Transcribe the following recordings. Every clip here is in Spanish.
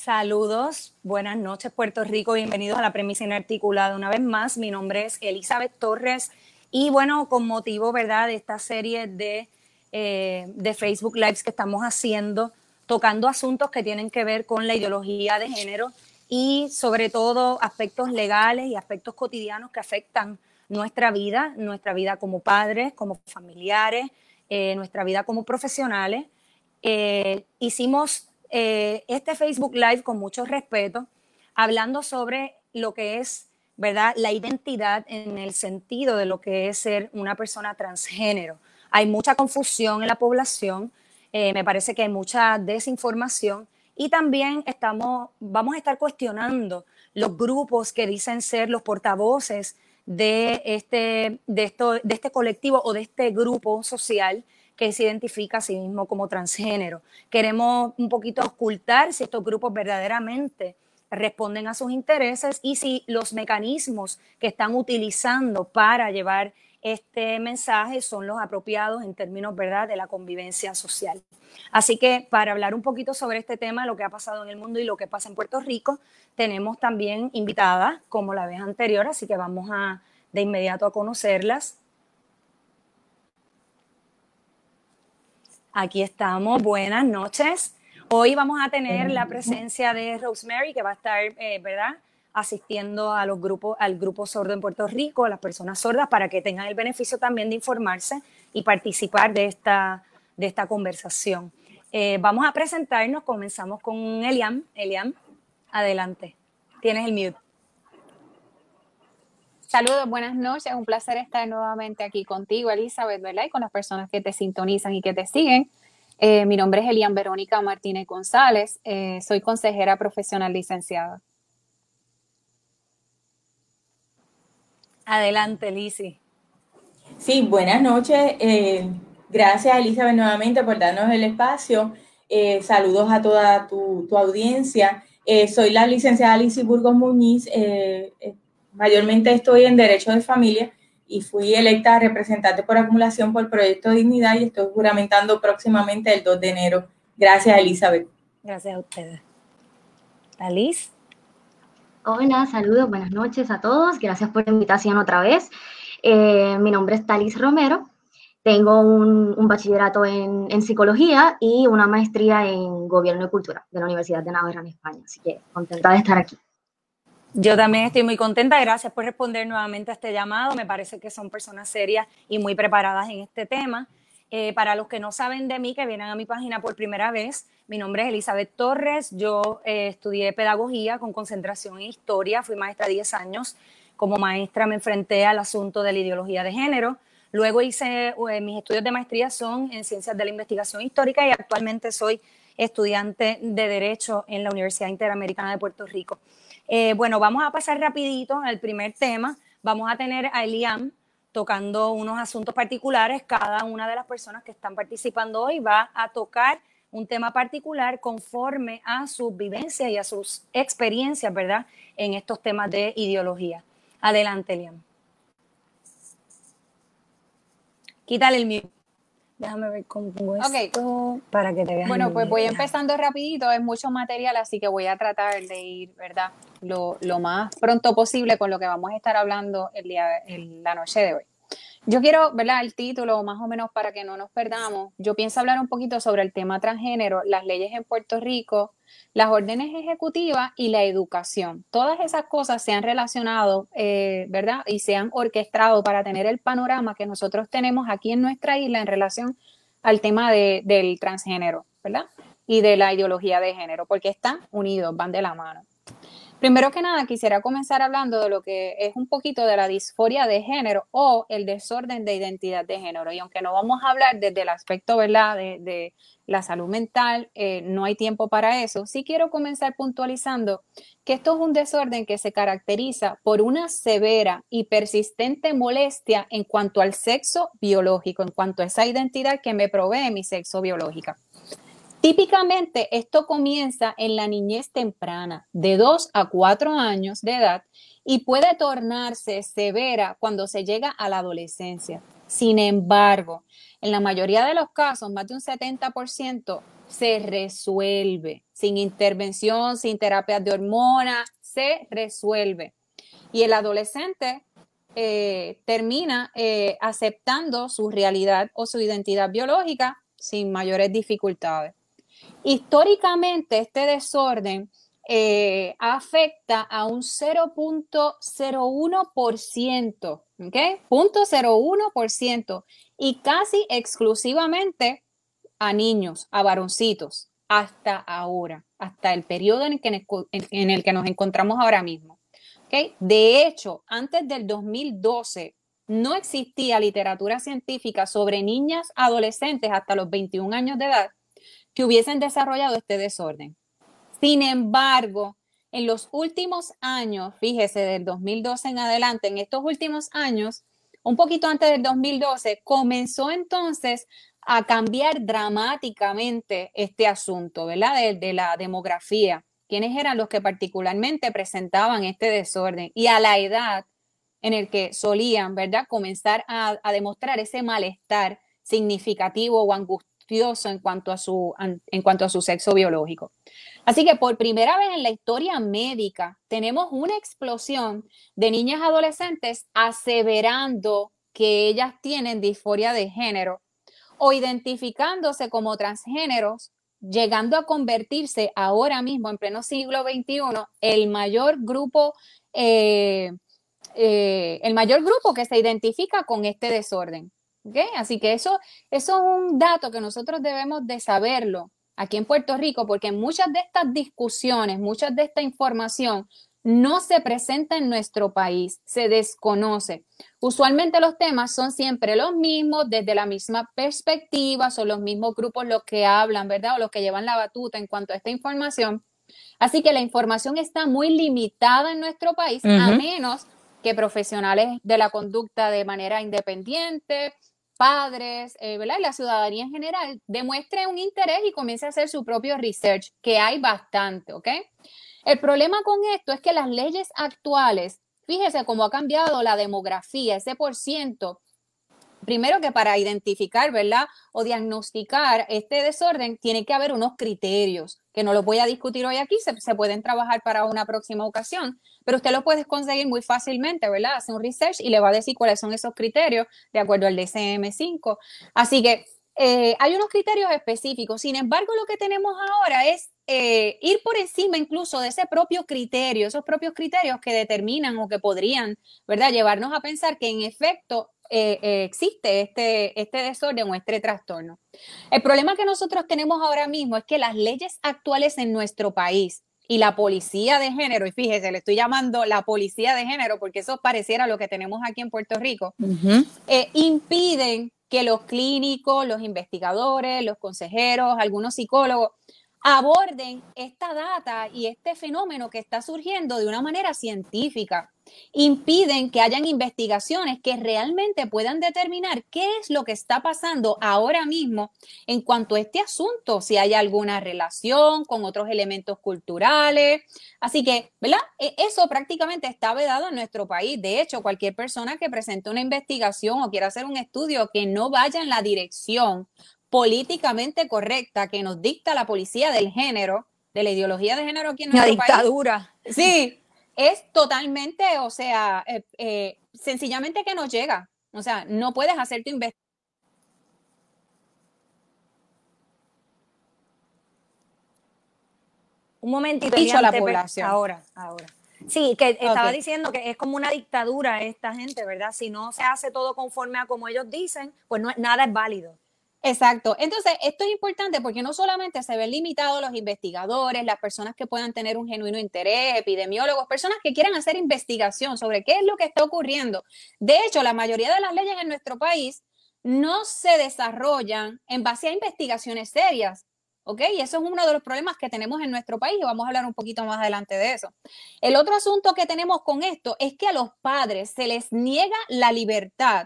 Saludos, buenas noches Puerto Rico, bienvenidos a la Premisa Inarticulada una vez más. Mi nombre es Elizabeth Torres y bueno, con motivo, ¿verdad?, de esta serie de Facebook Lives que estamos haciendo, tocando asuntos que tienen que ver con la ideología de género y sobre todo aspectos legales y aspectos cotidianos que afectan nuestra vida como padres, como familiares, nuestra vida como profesionales. Hicimos este Facebook Live con mucho respeto, hablando sobre lo que es, ¿verdad?, la identidad en el sentido de lo que es ser una persona transgénero. Hay mucha confusión en la población, me parece que hay mucha desinformación y también vamos a estar cuestionando los grupos que dicen ser los portavoces de este colectivo o de este grupo social que se identifica a sí mismo como transgénero. Queremos un poquito ocultar si estos grupos verdaderamente responden a sus intereses y si los mecanismos que están utilizando para llevar este mensaje son los apropiados en términos, ¿verdad?, de la convivencia social. Así que para hablar un poquito sobre este tema, lo que ha pasado en el mundo y lo que pasa en Puerto Rico, tenemos también invitadas como la vez anterior, así que vamos de inmediato a conocerlas. Aquí estamos, buenas noches. Hoy vamos a tener la presencia de Rosemary, que va a estar, ¿verdad?, asistiendo al grupo sordo en Puerto Rico, a las personas sordas, para que tengan el beneficio también de informarse y participar de esta conversación. Vamos a presentarnos, comenzamos con Eliam. Eliam, adelante, tienes el mute. Saludos, buenas noches, un placer estar nuevamente aquí contigo, Elizabeth, ¿verdad?, y con las personas que te sintonizan y que te siguen. Mi nombre es Elian Verónica Martínez González, soy consejera profesional licenciada. Adelante, Lizzy. Sí, buenas noches. Gracias, Elizabeth, nuevamente por darnos el espacio. Saludos a toda tu audiencia. Soy la licenciada Lizzy Burgos Muñiz. Mayormente estoy en Derecho de Familia y fui electa representante por acumulación por Proyecto Dignidad y estoy juramentando próximamente el 2 de enero. Gracias, Elizabeth. Gracias a ustedes. ¿Liz? Hola, saludos, buenas noches a todos. Gracias por la invitación otra vez. Mi nombre es Talis Romero. Tengo un bachillerato en psicología y una maestría en gobierno y cultura de la Universidad de Navarra en España. Así que contenta de estar aquí. Yo también estoy muy contenta. Gracias por responder nuevamente a este llamado. Me parece que son personas serias y muy preparadas en este tema. Para los que no saben de mí, que vienen a mi página por primera vez, mi nombre es Elizabeth Torres. Yo estudié pedagogía con concentración en historia. Fui maestra 10 años. Como maestra me enfrenté al asunto de la ideología de género. Luego hice mis estudios de maestría son en ciencias de la investigación histórica y actualmente soy estudiante de Derecho en la Universidad Interamericana de Puerto Rico. Bueno, vamos a pasar rapidito al primer tema. Vamos a tener a Eliam tocando unos asuntos particulares. Cada una de las personas que están participando hoy va a tocar un tema particular conforme a sus vivencias y a sus experiencias, ¿verdad?, en estos temas de ideología. Adelante, Eliam. Quítale el mute. Déjame ver cómo pongo esto para que te veas. Bueno, pues voy empezando rapidito, es mucho material, así que voy a tratar de ir, ¿verdad?, lo más pronto posible con lo que vamos a estar hablando la noche de hoy. Yo quiero, ¿verdad?, el título más o menos para que no nos perdamos. Yo pienso hablar un poquito sobre el tema transgénero, las leyes en Puerto Rico, las órdenes ejecutivas y la educación. Todas esas cosas se han relacionado, ¿verdad?, y se han orquestado para tener el panorama que nosotros tenemos aquí en nuestra isla en relación al tema del transgénero, ¿verdad?, y de la ideología de género, porque están unidos, van de la mano. Primero que nada, quisiera comenzar hablando de lo que es un poquito de la disforia de género o el desorden de identidad de género. Y aunque no vamos a hablar desde el aspecto, ¿verdad?, de la salud mental, no hay tiempo para eso. Sí quiero comenzar puntualizando que esto es un desorden que se caracteriza por una severa y persistente molestia en cuanto al sexo biológico, en cuanto a esa identidad que me provee mi sexo biológica. Típicamente esto comienza en la niñez temprana, de 2 a 4 años de edad, y puede tornarse severa cuando se llega a la adolescencia. Sin embargo, en la mayoría de los casos, más de un 70%, se resuelve. Sin intervención, sin terapias de hormonas, se resuelve. Y el adolescente termina aceptando su realidad o su identidad biológica sin mayores dificultades. Históricamente, este desorden afecta a un 0.01%, ¿ok? 0.01%, y casi exclusivamente a niños, a varoncitos, hasta ahora, hasta el periodo en el que nos encontramos ahora mismo. ¿Okay? De hecho, antes del 2012 no existía literatura científica sobre niñas adolescentes hasta los 21 años de edad que hubiesen desarrollado este desorden. Sin embargo, en los últimos años, fíjese, del 2012 en adelante, en estos últimos años, un poquito antes del 2012, comenzó entonces a cambiar dramáticamente este asunto, ¿verdad? De la demografía. ¿Quiénes eran los que particularmente presentaban este desorden? Y a la edad en el que solían, ¿verdad?, comenzar a demostrar ese malestar significativo o angustioso en cuanto a su sexo biológico. Así que por primera vez en la historia médica tenemos una explosión de niñas adolescentes aseverando que ellas tienen disforia de género o identificándose como transgéneros, llegando a convertirse ahora mismo, en pleno siglo XXI, el mayor grupo que se identifica con este desorden. ¿Okay? Así que eso es un dato que nosotros debemos de saberlo aquí en Puerto Rico, porque muchas de estas discusiones, muchas de esta información no se presenta en nuestro país, se desconoce. Usualmente los temas son siempre los mismos, desde la misma perspectiva, son los mismos grupos los que hablan, ¿verdad? O los que llevan la batuta en cuanto a esta información. Así que la información está muy limitada en nuestro país, a menos que profesionales de la conducta de manera independiente, padres, ¿verdad?, y la ciudadanía en general demuestre un interés y comience a hacer su propio research, que hay bastante, ¿ok? El problema con esto es que las leyes actuales, fíjese cómo ha cambiado la demografía, ese %. Primero que para identificar, ¿verdad?, o diagnosticar este desorden, tiene que haber unos criterios, que no los voy a discutir hoy aquí, se pueden trabajar para una próxima ocasión, pero usted lo puede conseguir muy fácilmente, ¿verdad? Hace un research y le va a decir cuáles son esos criterios de acuerdo al DSM-5. Así que hay unos criterios específicos. Sin embargo, lo que tenemos ahora es ir por encima incluso de ese propio criterio, esos propios criterios que determinan o que podrían, ¿verdad?, llevarnos a pensar que en efecto existe este desorden o este trastorno. El problema que nosotros tenemos ahora mismo es que las leyes actuales en nuestro país y la policía de género, y fíjese, le estoy llamando la policía de género porque eso pareciera lo que tenemos aquí en Puerto Rico, impiden que los clínicos, los investigadores, los consejeros, algunos psicólogos aborden esta data y este fenómeno que está surgiendo de una manera científica. Impiden que hayan investigaciones que realmente puedan determinar qué es lo que está pasando ahora mismo en cuanto a este asunto, si hay alguna relación con otros elementos culturales. Así que, ¿verdad? Eso prácticamente está vedado en nuestro país. De hecho, cualquier persona que presente una investigación o quiera hacer un estudio que no vaya en la dirección políticamente correcta que nos dicta la policía del género, de la ideología de género aquí en nuestro país. La dictadura. Sí, es totalmente, o sea, sencillamente que no llega. O sea, no puedes hacer tu investigación. Un momentito. Dicho la población. Ahora. Sí, que estaba diciendo que es como una dictadura esta gente, ¿verdad? Si no se hace todo conforme a como ellos dicen, pues nada es válido. Exacto. Entonces, esto es importante porque no solamente se ven limitados los investigadores, las personas que puedan tener un genuino interés, epidemiólogos, personas que quieran hacer investigación sobre qué es lo que está ocurriendo. De hecho, la mayoría de las leyes en nuestro país no se desarrollan en base a investigaciones serias, ¿ok? Y eso es uno de los problemas que tenemos en nuestro país y vamos a hablar un poquito más adelante de eso. El otro asunto que tenemos con esto es que a los padres se les niega la libertad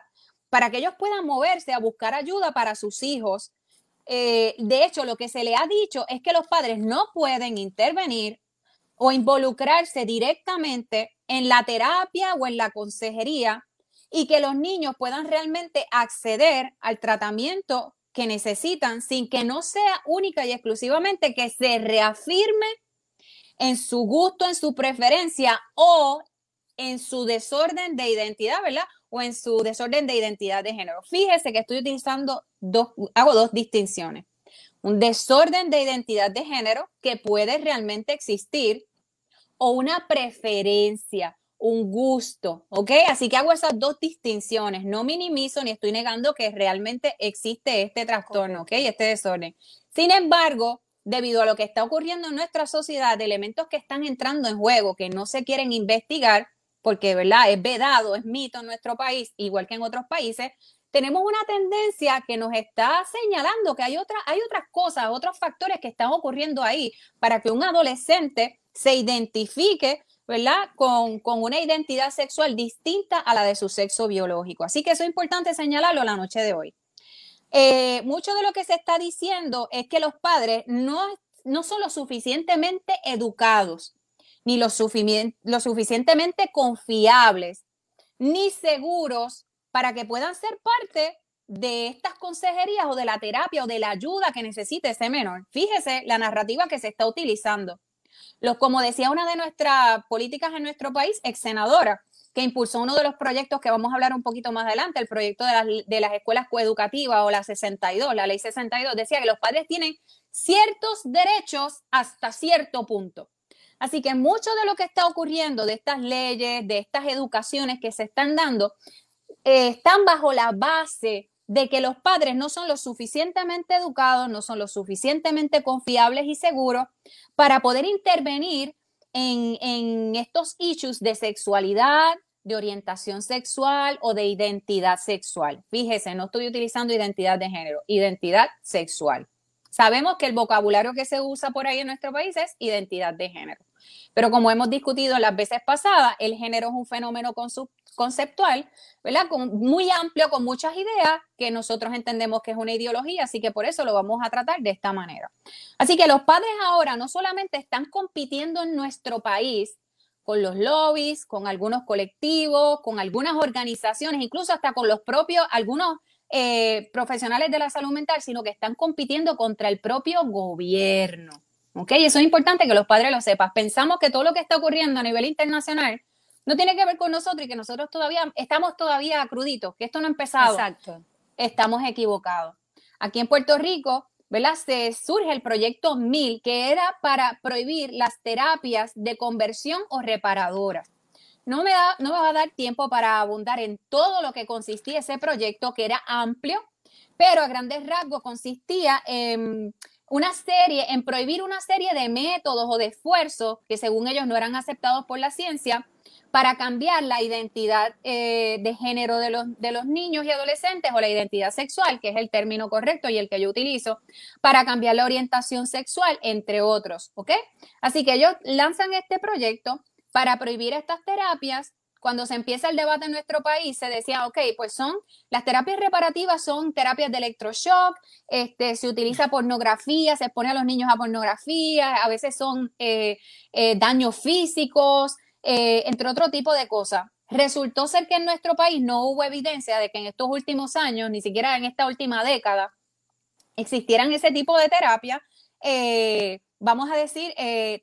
para que ellos puedan moverse a buscar ayuda para sus hijos. De hecho, lo que se le ha dicho es que los padres no pueden intervenir o involucrarse directamente en la terapia o en la consejería y que los niños puedan realmente acceder al tratamiento que necesitan sin que no sea única y exclusivamente que se reafirme en su gusto, en su preferencia o en su desorden de identidad, ¿verdad? O en su desorden de identidad de género. Fíjese que estoy utilizando hago dos distinciones. Un desorden de identidad de género que puede realmente existir o una preferencia, un gusto, ¿ok? Así que hago esas dos distinciones. No minimizo ni estoy negando que realmente existe este trastorno, ¿ok? Este desorden. Sin embargo, debido a lo que está ocurriendo en nuestra sociedad, de elementos que están entrando en juego, que no se quieren investigar, porque, ¿verdad? Es vedado, es mito en nuestro país, igual que en otros países, tenemos una tendencia que nos está señalando que hay otras cosas, otros factores que están ocurriendo ahí para que un adolescente se identifique, ¿verdad? Con una identidad sexual distinta a la de su sexo biológico. Así que eso es importante señalarlo la noche de hoy. Mucho de lo que se está diciendo es que los padres no son lo suficientemente educados, ni lo suficientemente confiables, ni seguros para que puedan ser parte de estas consejerías o de la terapia o de la ayuda que necesite ese menor. Fíjese la narrativa que se está utilizando. Como decía una de nuestras políticas en nuestro país, ex senadora, que impulsó uno de los proyectos que vamos a hablar un poquito más adelante, el proyecto de las escuelas coeducativas o la 62, la ley 62, decía que los padres tienen ciertos derechos hasta cierto punto. Así que mucho de lo que está ocurriendo, de estas leyes, de estas educaciones que se están dando, están bajo la base de que los padres no son lo suficientemente educados, no son lo suficientemente confiables y seguros para poder intervenir en estos issues de sexualidad, de orientación sexual o de identidad sexual. Fíjese, no estoy utilizando identidad de género, identidad sexual. Sabemos que el vocabulario que se usa por ahí en nuestro país es identidad de género. Pero como hemos discutido las veces pasadas, el género es un fenómeno conceptual, ¿verdad? Muy amplio, con muchas ideas que nosotros entendemos que es una ideología, así que por eso lo vamos a tratar de esta manera. Así que los padres ahora no solamente están compitiendo en nuestro país con los lobbies, con algunos colectivos, con algunas organizaciones, incluso hasta con los propios, algunos profesionales de la salud mental, sino que están compitiendo contra el propio gobierno. ¿Ok? Eso es importante que los padres lo sepan. Pensamos que todo lo que está ocurriendo a nivel internacional no tiene que ver con nosotros y que nosotros estamos todavía cruditos, que esto no ha empezado. Exacto. Estamos equivocados. Aquí en Puerto Rico, ¿verdad? Se surge el proyecto 1000, que era para prohibir las terapias de conversión o reparadoras. No me va a dar tiempo para abundar en todo lo que consistía ese proyecto, que era amplio, pero a grandes rasgos consistía en prohibir una serie de métodos o de esfuerzos que según ellos no eran aceptados por la ciencia para cambiar la identidad de género de los niños y adolescentes, o la identidad sexual, que es el término correcto y el que yo utilizo, para cambiar la orientación sexual, entre otros, ¿ok? Así que ellos lanzan este proyecto para prohibir estas terapias. Cuando se empieza el debate en nuestro país, se decía, ok, pues las terapias reparativas son terapias de electroshock, se utiliza pornografía, se expone a los niños a pornografía, a veces son daños físicos, entre otro tipo de cosas. Resultó ser que en nuestro país no hubo evidencia de que en estos últimos años, ni siquiera en esta última década, existieran ese tipo de terapia, vamos a decir,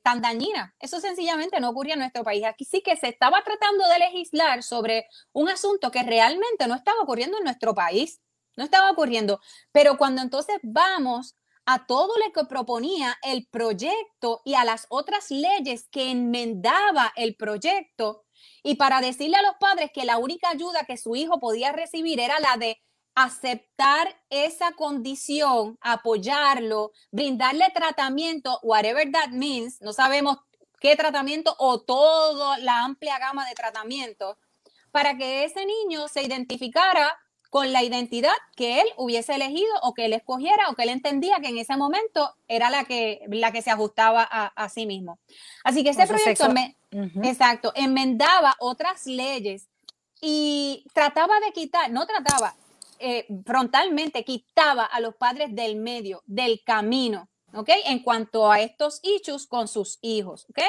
tan dañina. Eso sencillamente no ocurría en nuestro país. Aquí sí que se estaba tratando de legislar sobre un asunto que realmente no estaba ocurriendo en nuestro país. No estaba ocurriendo. Pero cuando entonces vamos a todo lo que proponía el proyecto y a las otras leyes que enmendaba el proyecto, y para decirle a los padres que la única ayuda que su hijo podía recibir era la de aceptar esa condición, apoyarlo, brindarle tratamiento, whatever that means, no sabemos qué tratamiento o toda la amplia gama de tratamientos, para que ese niño se identificara con la identidad que él hubiese elegido o que él escogiera o que él entendía que en ese momento era la que se ajustaba a sí mismo. Así que ese proyecto exacto, enmendaba otras leyes y frontalmente quitaba a los padres del medio, del camino, ¿ok? En cuanto a estos issues con sus hijos, ¿ok?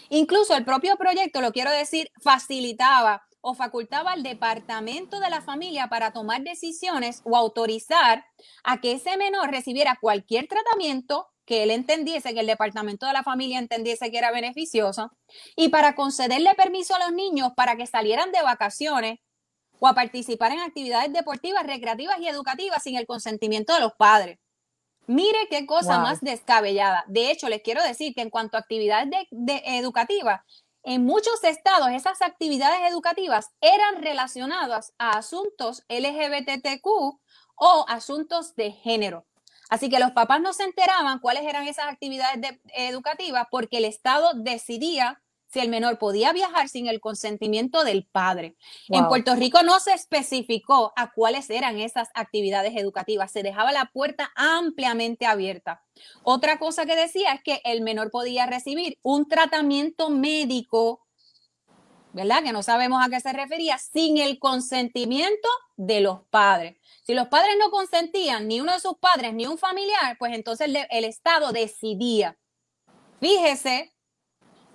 Incluso el propio proyecto, lo quiero decir, facilitaba o facultaba al departamento de la familia para tomar decisiones o autorizar a que ese menor recibiera cualquier tratamiento que él entendiese, que el departamento de la familia entendiese que era beneficioso, y para concederle permiso a los niños para que salieran de vacaciones o a participar en actividades deportivas, recreativas y educativas sin el consentimiento de los padres. Mire qué cosa más descabellada. De hecho, les quiero decir que en cuanto a actividades educativas, en muchos estados esas actividades educativas eran relacionadas a asuntos LGBTQ o asuntos de género. Así que los papás no se enteraban cuáles eran esas actividades educativas porque el Estado decidía si el menor podía viajar sin el consentimiento del padre. Wow. En Puerto Rico no se especificó a cuáles eran esas actividades educativas, se dejaba la puerta ampliamente abierta. Otra cosa que decía es que el menor podía recibir un tratamiento médico, ¿verdad? Que no sabemos a qué se refería, sin el consentimiento de los padres. Si los padres no consentían, ni uno de sus padres, ni un familiar, pues entonces el Estado decidía. Fíjese.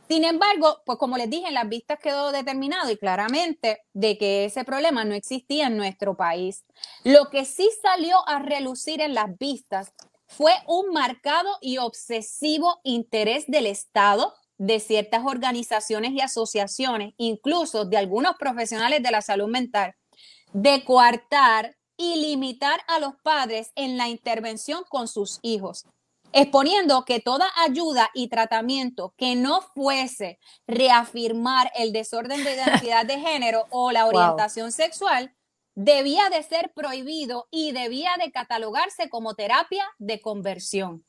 Sin embargo, pues como les dije, en las vistas quedó determinado y claramente de que ese problema no existía en nuestro país. Lo que sí salió a relucir en las vistas fue un marcado y obsesivo interés del Estado, de ciertas organizaciones y asociaciones, incluso de algunos profesionales de la salud mental, de coartar y limitar a los padres en la intervención con sus hijos, exponiendo que toda ayuda y tratamiento que no fuese reafirmar el desorden de identidad de género o la orientación sexual debía de ser prohibido y debía de catalogarse como terapia de conversión.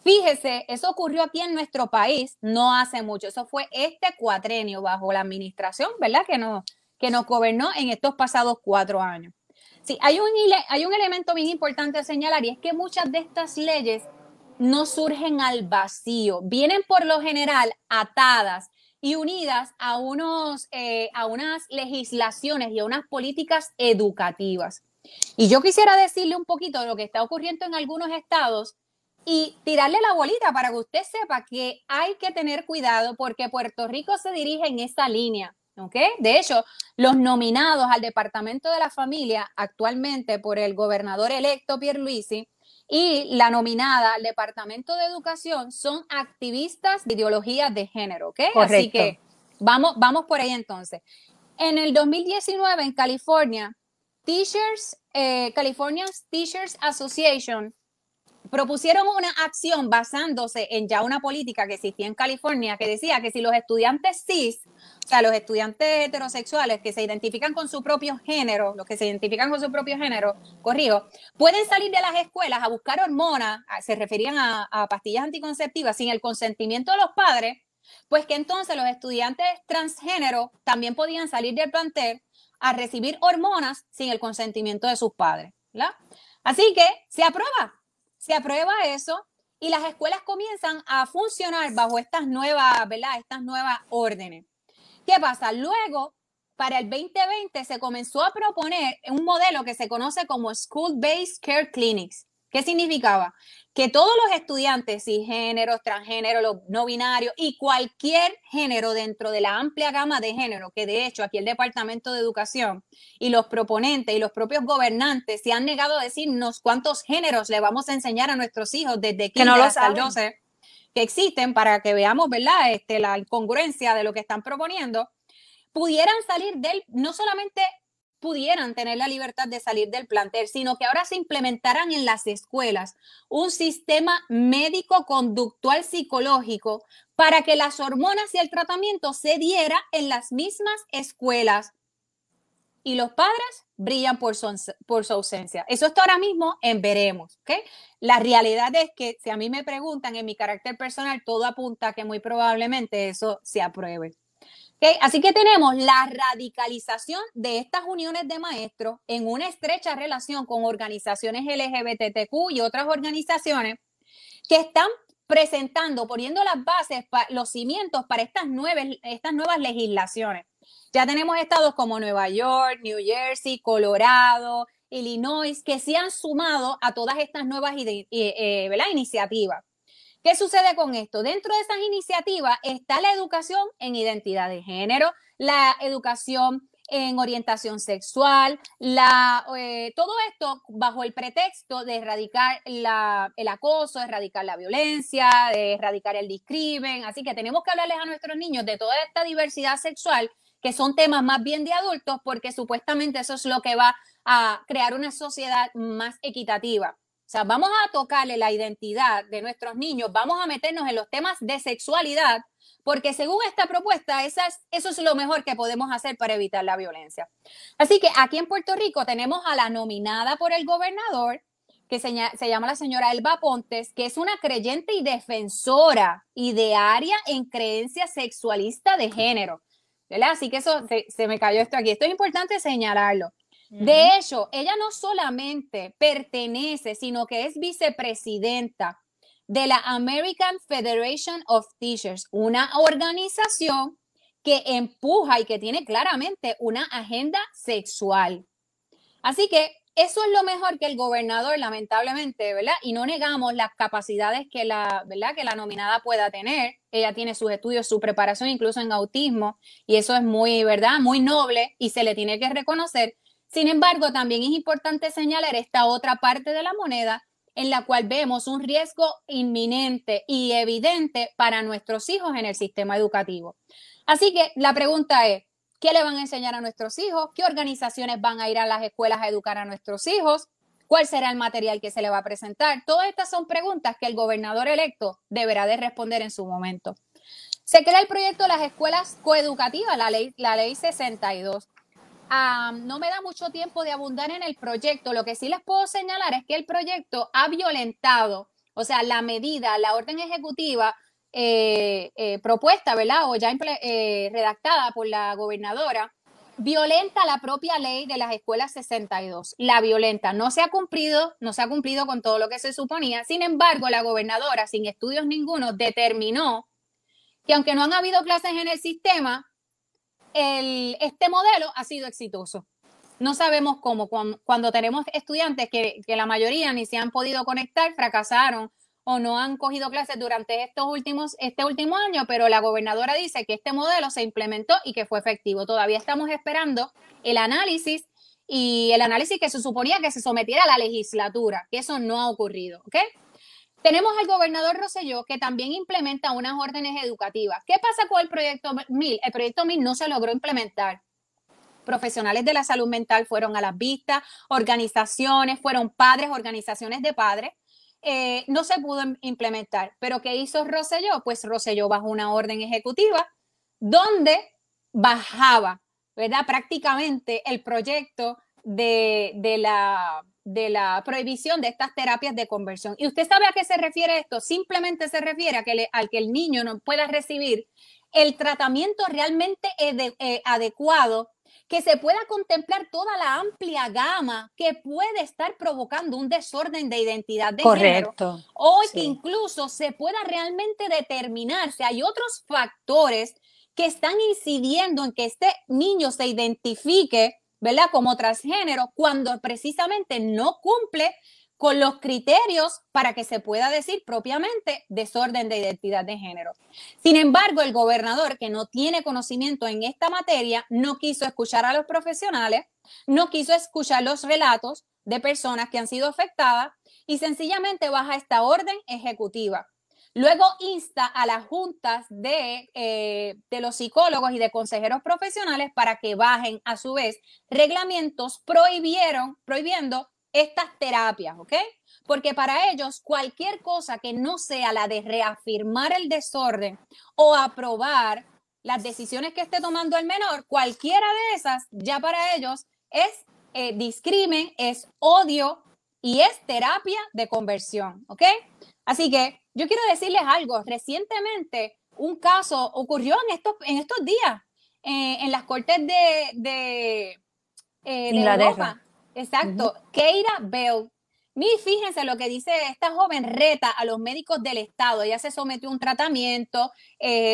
Fíjese, eso ocurrió aquí en nuestro país no hace mucho, eso fue este cuatrenio bajo la administración, ¿verdad? Que nos gobernó en estos pasados 4 años. Sí, hay un elemento bien importante a señalar y es que muchas de estas leyes no surgen al vacío, vienen por lo general atadas y unidas a unas legislaciones y a unas políticas educativas. Y yo quisiera decirle un poquito de lo que está ocurriendo en algunos estados y tirarle la bolita para que usted sepa que hay que tener cuidado porque Puerto Rico se dirige en esa línea. ¿Okay? De hecho, los nominados al Departamento de la Familia actualmente por el gobernador electo Pierluisi y la nominada al Departamento de Educación son activistas de ideologías de género, ¿ok? Correcto. Así que vamos por ahí entonces. En el 2019 en California, California Teachers Association propusieron una acción basándose en ya una política que existía en California que decía que si los estudiantes cis, o sea, los estudiantes heterosexuales que se identifican con su propio género, pueden salir de las escuelas a buscar hormonas, se referían a pastillas anticonceptivas sin el consentimiento de los padres, pues que entonces los estudiantes transgénero también podían salir del plantel a recibir hormonas sin el consentimiento de sus padres, ¿verdad? Así que se aprueba eso y las escuelas comienzan a funcionar bajo estas nuevas, ¿verdad? Estas nuevas órdenes. ¿Qué pasa? Luego, para el 2020 se comenzó a proponer un modelo que se conoce como School-Based Care Clinics. ¿Qué significaba? Que todos los estudiantes, cisgéneros, transgéneros, los no binarios y cualquier género dentro de la amplia gama de género, que de hecho aquí el Departamento de Educación y los proponentes y los propios gobernantes se han negado a decirnos cuántos géneros le vamos a enseñar a nuestros hijos desde kinder hasta el 12 que existen para que veamos, ¿verdad? La incongruencia de lo que están proponiendo, pudieran salir no solamente pudieran tener la libertad de salir del plantel, sino que ahora se implementaran en las escuelas un sistema médico-conductual psicológico para que las hormonas y el tratamiento se diera en las mismas escuelas. Y los padres brillan por su ausencia. Eso está ahora mismo en veremos, ¿okay? La realidad es que si a mí me preguntan en mi carácter personal, todo apunta a que muy probablemente eso se apruebe. ¿Okay? Así que tenemos la radicalización de estas uniones de maestros en una estrecha relación con organizaciones LGBTQ y otras organizaciones que están poniendo las bases, los cimientos para estas nuevas legislaciones. Ya tenemos estados como Nueva York, New Jersey, Colorado, Illinois, que se han sumado a todas estas nuevas iniciativas. ¿Qué sucede con esto? Dentro de esas iniciativas está la educación en identidad de género, la educación en orientación sexual, todo esto bajo el pretexto de erradicar el acoso, erradicar la violencia, de erradicar el discrimen. Así que tenemos que hablarles a nuestros niños de toda esta diversidad sexual, que son temas más bien de adultos, porque supuestamente eso es lo que va a crear una sociedad más equitativa. O sea, vamos a tocarle la identidad de nuestros niños, vamos a meternos en los temas de sexualidad, porque según esta propuesta, eso es lo mejor que podemos hacer para evitar la violencia. Así que aquí en Puerto Rico tenemos a la nominada por el gobernador, que se llama la señora Elba Pontes, que es una creyente y defensora idearia en creencia sexualista de género, ¿verdad? Así que eso, se me cayó esto aquí. Esto es importante señalarlo. De hecho, ella no solamente pertenece, sino que es vicepresidenta de la American Federation of Teachers, una organización que empuja y que tiene claramente una agenda sexual. Así que eso es lo mejor que el gobernador, lamentablemente, ¿verdad? Y no negamos las capacidades que ¿verdad? Que la nominada pueda tener. Ella tiene sus estudios, su preparación incluso en autismo, y eso es muy, ¿verdad? Muy noble y se le tiene que reconocer. Sin embargo, también es importante señalar esta otra parte de la moneda en la cual vemos un riesgo inminente y evidente para nuestros hijos en el sistema educativo. Así que la pregunta es, ¿qué le van a enseñar a nuestros hijos? ¿Qué organizaciones van a ir a las escuelas a educar a nuestros hijos? ¿Cuál será el material que se le va a presentar? Todas estas son preguntas que el gobernador electo deberá de responder en su momento. Se crea el proyecto de las escuelas coeducativas, la ley 62. No me da mucho tiempo de abundar en el proyecto. Lo que sí les puedo señalar es que el proyecto ha violentado, o sea, la medida, la orden ejecutiva propuesta, ¿verdad? O ya redactada por la gobernadora, violenta la propia ley de las escuelas 62. La violenta. No se ha cumplido con todo lo que se suponía. Sin embargo, la gobernadora, sin estudios ninguno, determinó que aunque no han habido clases en el sistema, este modelo ha sido exitoso. No sabemos cómo, cuando tenemos estudiantes que la mayoría ni se han podido conectar, fracasaron o no han cogido clases durante este último año, pero la gobernadora dice que este modelo se implementó y que fue efectivo. Todavía estamos esperando el análisis que se suponía que se sometiera a la legislatura, que eso no ha ocurrido, ¿ok? Tenemos al gobernador Rosselló, que también implementa unas órdenes educativas. ¿Qué pasa con el proyecto 1000? El proyecto 1000 no se logró implementar. Profesionales de la salud mental fueron a las vistas, organizaciones, fueron padres, organizaciones de padres. No se pudo implementar. ¿Pero qué hizo Rosselló? Pues Rosselló bajó una orden ejecutiva donde bajaba, ¿verdad? Prácticamente el proyecto de la prohibición de estas terapias de conversión. ¿Y usted sabe a qué se refiere esto? Simplemente se refiere al que el niño no pueda recibir el tratamiento realmente adecuado, que se pueda contemplar toda la amplia gama que puede estar provocando un desorden de identidad de género, o que incluso se pueda realmente determinar si hay otros factores que están incidiendo en que este niño se identifique, ¿verdad?, como transgénero, cuando precisamente no cumple con los criterios para que se pueda decir propiamente desorden de identidad de género. Sin embargo, el gobernador, que no tiene conocimiento en esta materia, no quiso escuchar a los profesionales, no quiso escuchar los relatos de personas que han sido afectadas y sencillamente baja esta orden ejecutiva. Luego insta a las juntas de los psicólogos y de consejeros profesionales para que bajen a su vez reglamentos prohibiendo estas terapias, ¿ok? Porque para ellos cualquier cosa que no sea la de reafirmar el desorden o aprobar las decisiones que esté tomando el menor, cualquiera de esas ya para ellos es discrimen, es odio y es terapia de conversión, ¿ok? Así que yo quiero decirles algo. Recientemente un caso ocurrió en estos días en las cortes de Europa. Exacto. Keira Bell. Fíjense lo que dice esta joven, reta a los médicos del Estado. Ella se sometió a un tratamiento,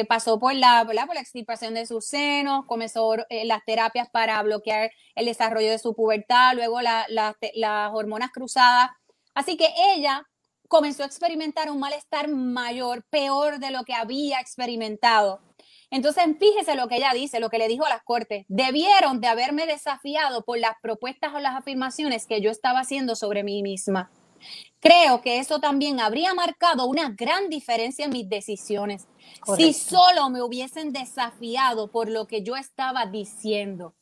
pasó por la extirpación de sus senos, comenzó las terapias para bloquear el desarrollo de su pubertad, luego las hormonas cruzadas. Así que ella comenzó a experimentar un malestar mayor, peor de lo que había experimentado. Entonces, fíjese lo que ella dice, lo que le dijo a las cortes. Debieron de haberme desafiado por las propuestas o las afirmaciones que yo estaba haciendo sobre mí misma. Creo que eso también habría marcado una gran diferencia en mis decisiones. Correcto. Si solo me hubiesen desafiado por lo que yo estaba diciendo.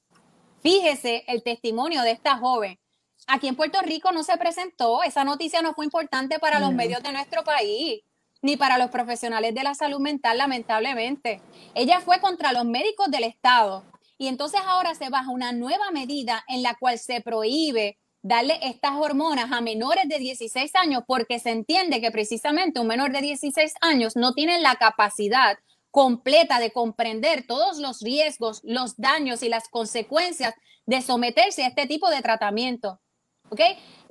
Fíjese el testimonio de esta joven. Aquí en Puerto Rico no se presentó, esa noticia no fue importante para los medios de nuestro país, ni para los profesionales de la salud mental, lamentablemente. Ella fue contra los médicos del Estado y entonces ahora se baja una nueva medida en la cual se prohíbe darle estas hormonas a menores de 16 años porque se entiende que precisamente un menor de 16 años no tiene la capacidad completa de comprender todos los riesgos, los daños y las consecuencias de someterse a este tipo de tratamiento. ¿Ok?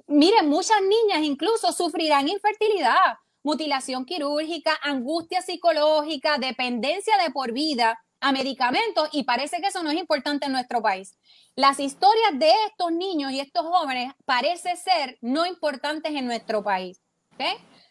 Miren, muchas niñas incluso sufrirán infertilidad, mutilación quirúrgica, angustia psicológica, dependencia de por vida a medicamentos y parece que eso no es importante en nuestro país. Las historias de estos niños y estos jóvenes parece ser no importantes en nuestro país. ¿Ok?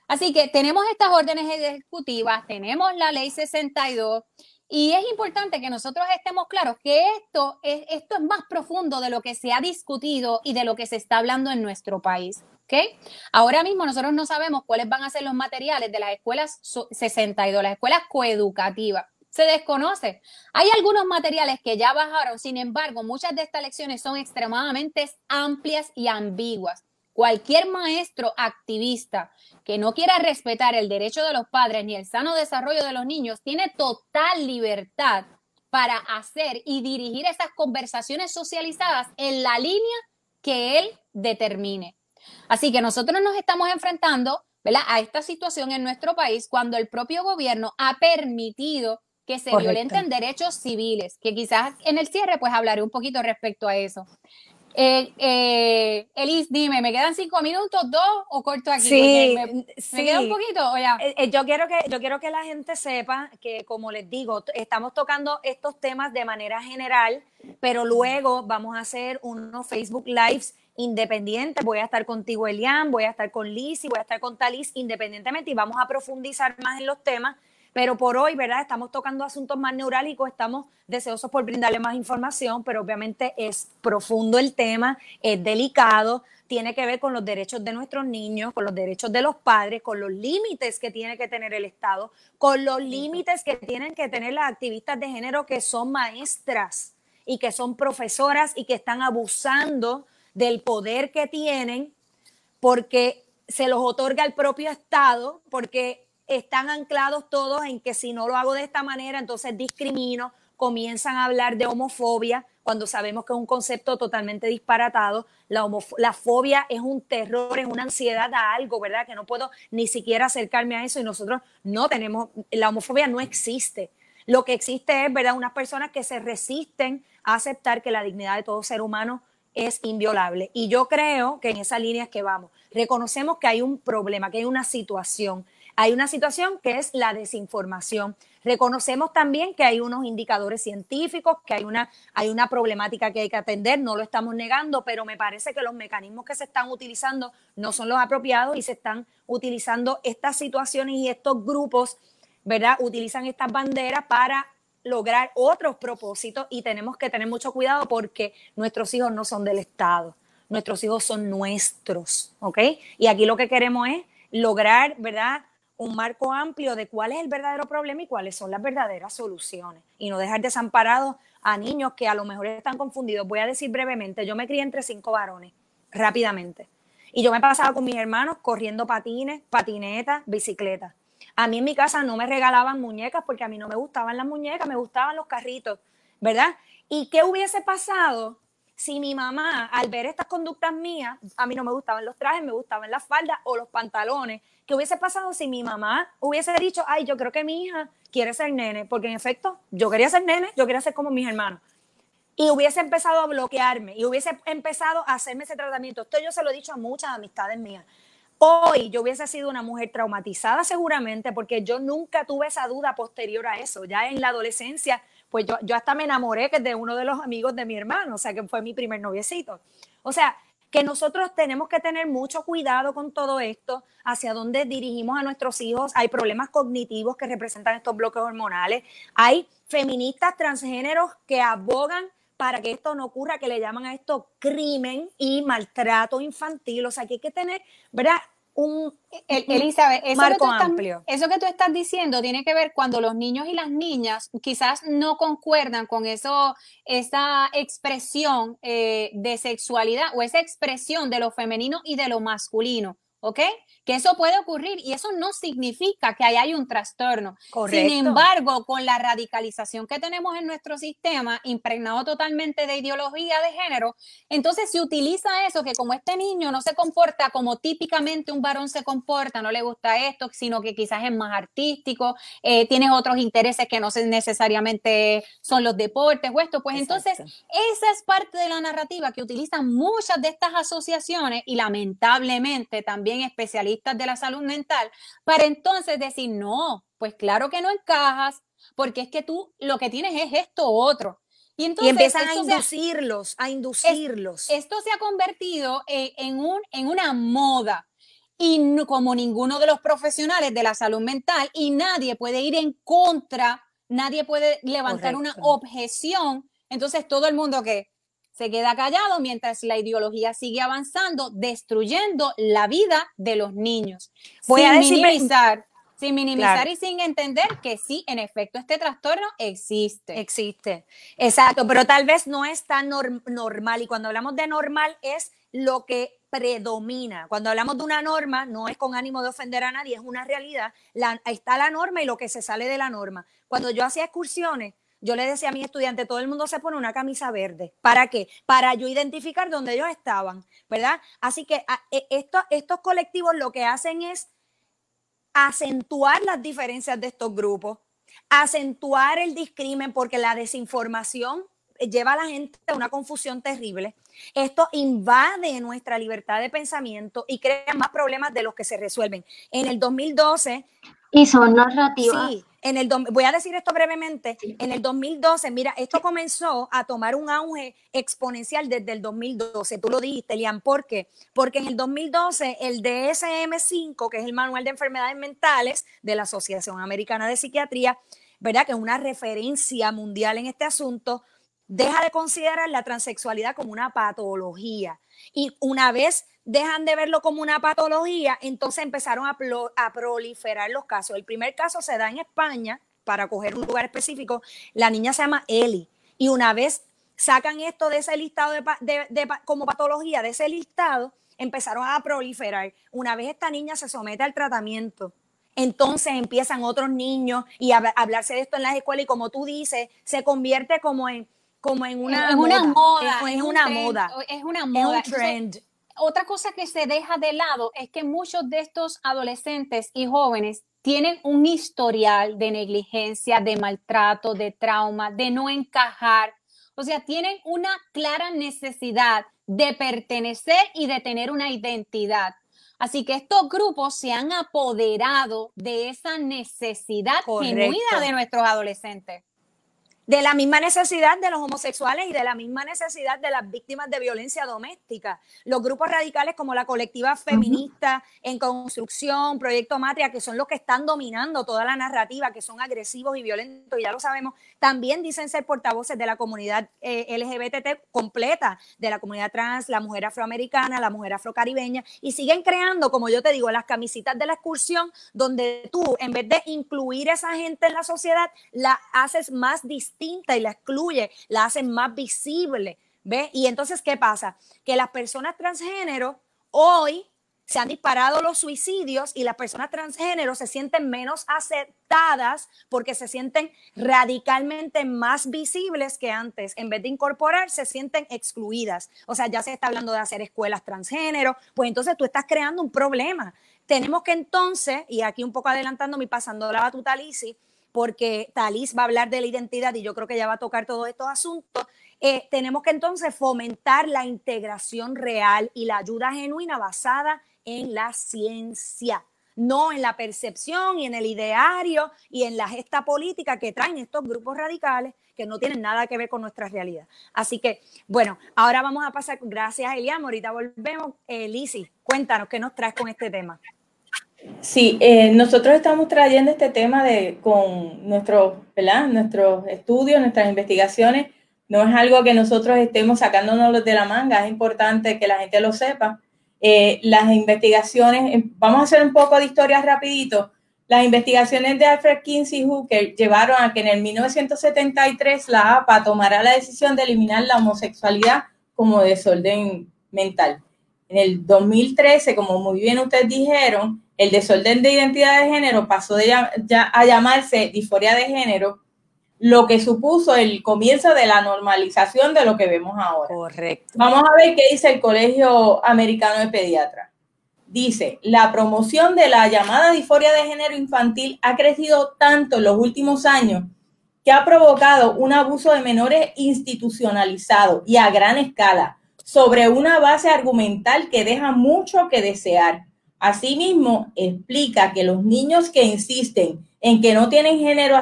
Así que tenemos estas órdenes ejecutivas, tenemos la ley 62 y es importante que nosotros estemos claros que esto es más profundo de lo que se ha discutido y de lo que se está hablando en nuestro país. ¿Okay? Ahora mismo nosotros no sabemos cuáles van a ser los materiales de las escuelas 62, las escuelas coeducativas. Se desconoce. Hay algunos materiales que ya bajaron, sin embargo, muchas de estas lecciones son extremadamente amplias y ambiguas. Cualquier maestro activista que no quiera respetar el derecho de los padres ni el sano desarrollo de los niños tiene total libertad para hacer y dirigir esas conversaciones socializadas en la línea que él determine. Así que nosotros nos estamos enfrentando, ¿verdad?, a esta situación en nuestro país cuando el propio gobierno ha permitido que se violenten derechos civiles, que quizás en el cierre pues hablaré un poquito respecto a eso. Elis, dime, ¿me quedan 5 minutos, 2 o corto aquí? Sí, ¿Me queda un poquito o ya? Yo quiero que la gente sepa que, como les digo, estamos tocando estos temas de manera general, pero luego vamos a hacer unos Facebook Lives independientes. Voy a estar contigo, Elian, voy a estar con Lizzy, voy a estar con Talis independientemente y vamos a profundizar más en los temas. Pero por hoy, ¿verdad? Estamos tocando asuntos más neurálgicos, estamos deseosos por brindarle más información, pero obviamente es profundo el tema, es delicado, tiene que ver con los derechos de nuestros niños, con los derechos de los padres, con los límites que tiene que tener el Estado, con los límites que tienen que tener las activistas de género que son maestras y que son profesoras y que están abusando del poder que tienen porque se los otorga el propio Estado, porque están anclados todos en que si no lo hago de esta manera, entonces discrimino, comienzan a hablar de homofobia, cuando sabemos que es un concepto totalmente disparatado. La fobia es un terror, es una ansiedad a algo, ¿verdad? Que no puedo ni siquiera acercarme a eso y nosotros no tenemos, la homofobia no existe. Lo que existe es, ¿verdad?, unas personas que se resisten a aceptar que la dignidad de todo ser humano es inviolable. Y yo creo que en esas líneas que vamos, reconocemos que hay un problema, que hay una situación. Hay una situación que es la desinformación. Reconocemos también que hay unos indicadores científicos, que hay una problemática que hay que atender, no lo estamos negando, pero me parece que los mecanismos que se están utilizando no son los apropiados y se están utilizando estas situaciones y estos grupos, ¿verdad? Utilizan estas banderas para lograr otros propósitos y tenemos que tener mucho cuidado porque nuestros hijos no son del Estado, nuestros hijos son nuestros, ¿ok? Y aquí lo que queremos es lograr, ¿verdad?, un marco amplio de cuál es el verdadero problema y cuáles son las verdaderas soluciones. Y no dejar desamparados a niños que a lo mejor están confundidos. Voy a decir brevemente, yo me crié entre 5 varones, rápidamente. Y yo me pasaba con mis hermanos corriendo patines, patinetas, bicicletas. A mí en mi casa no me regalaban muñecas porque a mí no me gustaban las muñecas, me gustaban los carritos, ¿verdad? ¿Y qué hubiese pasado si mi mamá, al ver estas conductas mías, a mí no me gustaban los trajes, me gustaban las faldas o los pantalones? ¿Qué hubiese pasado si mi mamá hubiese dicho, ay, yo creo que mi hija quiere ser nene? Porque en efecto, yo quería ser nene, yo quería ser como mis hermanos. Y hubiese empezado a bloquearme y hubiese empezado a hacerme ese tratamiento. Esto yo se lo he dicho a muchas amistades mías. Hoy yo hubiese sido una mujer traumatizada seguramente porque yo nunca tuve esa duda posterior a eso. Ya en la adolescencia, pues yo hasta me enamoré de uno de los amigos de mi hermano, o sea, que fue mi primer noviecito. O sea, que nosotros tenemos que tener mucho cuidado con todo esto, hacia dónde dirigimos a nuestros hijos. Hay problemas cognitivos que representan estos bloques hormonales. Hay feministas transgéneros que abogan para que esto no ocurra, que le llaman a esto crimen y maltrato infantil. O sea, que hay que tener, ¿verdad?, Elizabeth, marco amplio. Eso que tú estás diciendo tiene que ver cuando los niños y las niñas quizás no concuerdan con eso, esa expresión de sexualidad o esa expresión de lo femenino y de lo masculino, ¿ok? Que eso puede ocurrir y eso no significa que ahí hay un trastorno. Correcto. Sin embargo, con la radicalización que tenemos en nuestro sistema, impregnado totalmente de ideología de género, entonces se utiliza eso, que como este niño no se comporta como típicamente un varón se comporta, no le gusta esto, sino que quizás es más artístico, tiene otros intereses que no necesariamente son los deportes o esto, pues Exacto. entonces esa es parte de la narrativa que utilizan muchas de estas asociaciones y lamentablemente también especialistas de la salud mental, para entonces decir, no, pues claro que no encajas, porque es que tú lo que tienes es esto otro. Y entonces empiezan a inducirlos. Esto se ha convertido en una moda. Y como ninguno de los profesionales de la salud mental, y nadie puede ir en contra, nadie puede levantar una objeción, entonces todo el mundo que se queda callado mientras la ideología sigue avanzando, destruyendo la vida de los niños. Sin minimizar claro. Y sin entender que sí, en efecto, este trastorno existe. Existe, exacto, pero tal vez no es tan normal. Y cuando hablamos de normal es lo que predomina. Cuando hablamos de una norma, no es con ánimo de ofender a nadie, es una realidad. Está la norma y lo que se sale de la norma. Cuando yo hacía excursiones, yo le decía a mis estudiantes, todo el mundo se pone una camisa verde. ¿Para qué? Para yo identificar dónde ellos estaban, ¿verdad? Así que estos colectivos lo que hacen es acentuar las diferencias de estos grupos, acentuar el discrimen, porque la desinformación lleva a la gente a una confusión terrible. Esto invade nuestra libertad de pensamiento y crea más problemas de los que se resuelven. En el 2012... Y son narrativas. Sí, voy a decir esto brevemente. En el 2012, mira, esto comenzó a tomar un auge exponencial desde el 2012. Tú lo dijiste, Lian, ¿por qué? Porque en el 2012 el DSM-5, que es el Manual de Enfermedades Mentales de la Asociación Americana de Psiquiatría, ¿verdad?, que es una referencia mundial en este asunto, deja de considerar la transexualidad como una patología. Y una vez dejan de verlo como una patología, entonces empezaron a proliferar los casos. El primer caso se da en España, para coger un lugar específico. La niña se llama Eli. Y una vez sacan esto de ese listado como patología, de ese listado, empezaron a proliferar. Una vez esta niña se somete al tratamiento, entonces empiezan otros niños y a hablarse de esto en las escuelas, y como tú dices, se convierte como en una moda. Es una moda. Es un trend. Entonces, otra cosa que se deja de lado es que muchos de estos adolescentes y jóvenes tienen un historial de negligencia, de maltrato, de trauma, de no encajar. O sea, tienen una clara necesidad de pertenecer y de tener una identidad. Así que estos grupos se han apoderado de esa necesidad genuina de nuestros adolescentes. De la misma necesidad de los homosexuales y de la misma necesidad de las víctimas de violencia doméstica. Los grupos radicales como la Colectiva Feminista en Construcción, Proyecto Matria, que son los que están dominando toda la narrativa, que son agresivos y violentos, y ya lo sabemos, también dicen ser portavoces de la comunidad LGBT completa, de la comunidad trans, la mujer afroamericana, la mujer afrocaribeña, y siguen creando, como yo te digo, las camisitas de la excursión, donde tú, en vez de incluir a esa gente en la sociedad, la haces más distinta y la excluye, la hacen más visible, ¿ves? Y entonces, ¿qué pasa? Que las personas transgénero hoy se han disparado los suicidios y las personas transgénero se sienten menos aceptadas porque se sienten radicalmente más visibles que antes. En vez de incorporar, se sienten excluidas. O sea, ya se está hablando de hacer escuelas transgénero, pues entonces tú estás creando un problema. Tenemos que entonces, y aquí un poco adelantándome y pasando la batuta a Lizzy, porque Taliz va a hablar de la identidad y yo creo que ella va a tocar todos estos asuntos, tenemos que entonces fomentar la integración real y la ayuda genuina basada en la ciencia, no en la percepción y en el ideario y en la gesta política que traen estos grupos radicales que no tienen nada que ver con nuestra realidad. Así que, bueno, ahora vamos a pasar, gracias Eliam, ahorita volvemos. Lizzy, cuéntanos qué nos traes con este tema. Sí, nosotros estamos trayendo este tema con nuestros estudios, nuestras investigaciones. No es algo que nosotros estemos sacándonos de la manga, es importante que la gente lo sepa. Las investigaciones, vamos a hacer un poco de historia rapidito. Las investigaciones de Alfred Kinsey Hooker llevaron a que en el 1973 la APA tomara la decisión de eliminar la homosexualidad como desorden mental. En el 2013, como muy bien ustedes dijeron, el desorden de identidad de género pasó a llamarse disforia de género, lo que supuso el comienzo de la normalización de lo que vemos ahora. Correcto. Vamos a ver qué dice el Colegio Americano de Pediatras. Dice, la promoción de la llamada disforia de género infantil ha crecido tanto en los últimos años que ha provocado un abuso de menores institucionalizado y a gran escala sobre una base argumental que deja mucho que desear. Asimismo, explica que los niños que insisten en que no tienen género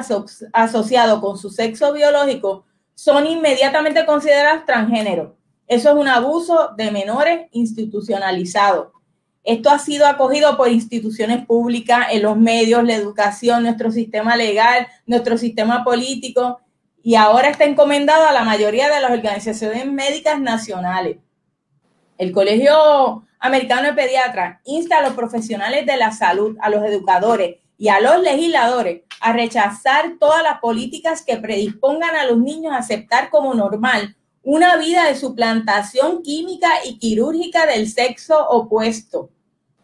asociado con su sexo biológico son inmediatamente considerados transgénero. Eso es un abuso de menores institucionalizado. Esto ha sido acogido por instituciones públicas, en los medios, la educación, nuestro sistema legal, nuestro sistema político, y ahora está encomendado a la mayoría de las organizaciones médicas nacionales. El Colegio Americano de Pediatras insta a los profesionales de la salud, a los educadores y a los legisladores a rechazar todas las políticas que predispongan a los niños a aceptar como normal una vida de suplantación química y quirúrgica del sexo opuesto.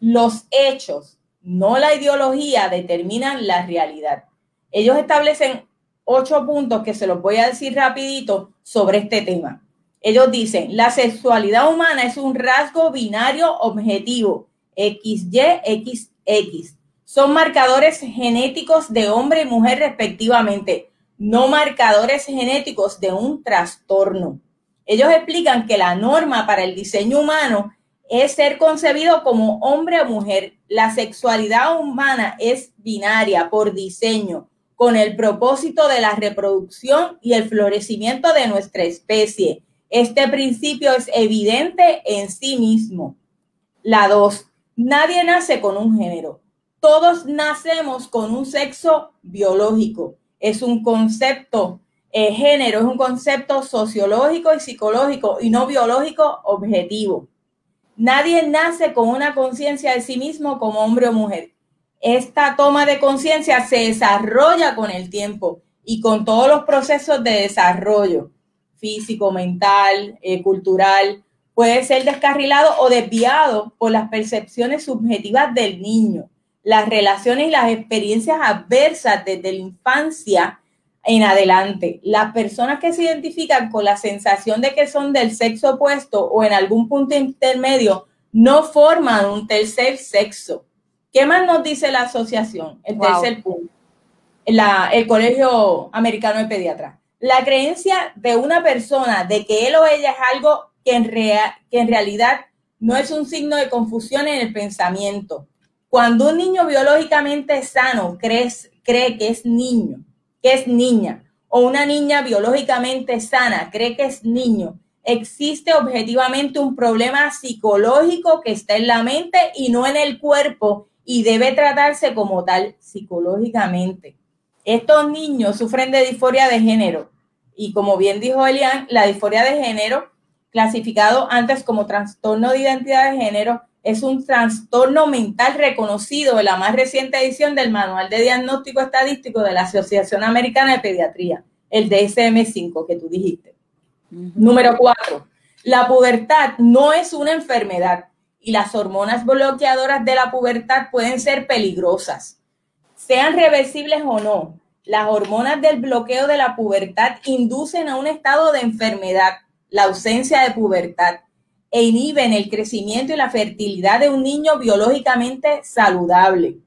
Los hechos, no la ideología, determinan la realidad. Ellos establecen 8 puntos que se los voy a decir rapidito sobre este tema. Ellos dicen, la sexualidad humana es un rasgo binario objetivo, XY, XX. Son marcadores genéticos de hombre y mujer respectivamente, no marcadores genéticos de un trastorno. Ellos explican que la norma para el diseño humano es ser concebido como hombre o mujer. La sexualidad humana es binaria por diseño, con el propósito de la reproducción y el florecimiento de nuestra especie. Este principio es evidente en sí mismo. La 2. Nadie nace con un género. Todos nacemos con un sexo biológico. Es un concepto, género es un concepto sociológico y psicológico y no biológico objetivo. Nadie nace con una conciencia de sí mismo como hombre o mujer. Esta toma de conciencia se desarrolla con el tiempo y con todos los procesos de desarrollo físico, mental, cultural. Puede ser descarrilado o desviado por las percepciones subjetivas del niño, las relaciones y las experiencias adversas desde la infancia en adelante. Las personas que se identifican con la sensación de que son del sexo opuesto o en algún punto intermedio no forman un tercer sexo. ¿Qué más nos dice la asociación? El tercer punto. El Colegio Americano de Pediatras. La creencia de una persona de que él o ella es algo que en realidad no es un signo de confusión en el pensamiento. Cuando un niño biológicamente sano cree que es niño, que es niña, o una niña biológicamente sana cree que es niño, existe objetivamente un problema psicológico que está en la mente y no en el cuerpo y debe tratarse como tal psicológicamente. Estos niños sufren de disforia de género y, como bien dijo Elian, la disforia de género, clasificado antes como trastorno de identidad de género, es un trastorno mental reconocido en la más reciente edición del Manual de Diagnóstico Estadístico de la Asociación Americana de Pediatría, el DSM-5 que tú dijiste. Número 4. La pubertad no es una enfermedad y las hormonas bloqueadoras de la pubertad pueden ser peligrosas. Sean reversibles o no, las hormonas del bloqueo de la pubertad inducen a un estado de enfermedad, la ausencia de pubertad, e inhiben el crecimiento y la fertilidad de un niño biológicamente saludable.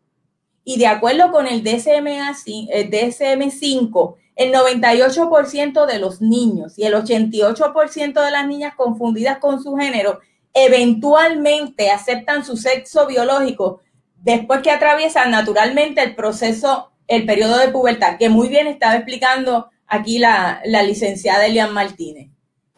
Y de acuerdo con el DSM-5, el 98% de los niños y el 88% de las niñas confundidas con su género eventualmente aceptan su sexo biológico después que atraviesan naturalmente el periodo de pubertad, que muy bien estaba explicando aquí la licenciada Elian Martínez.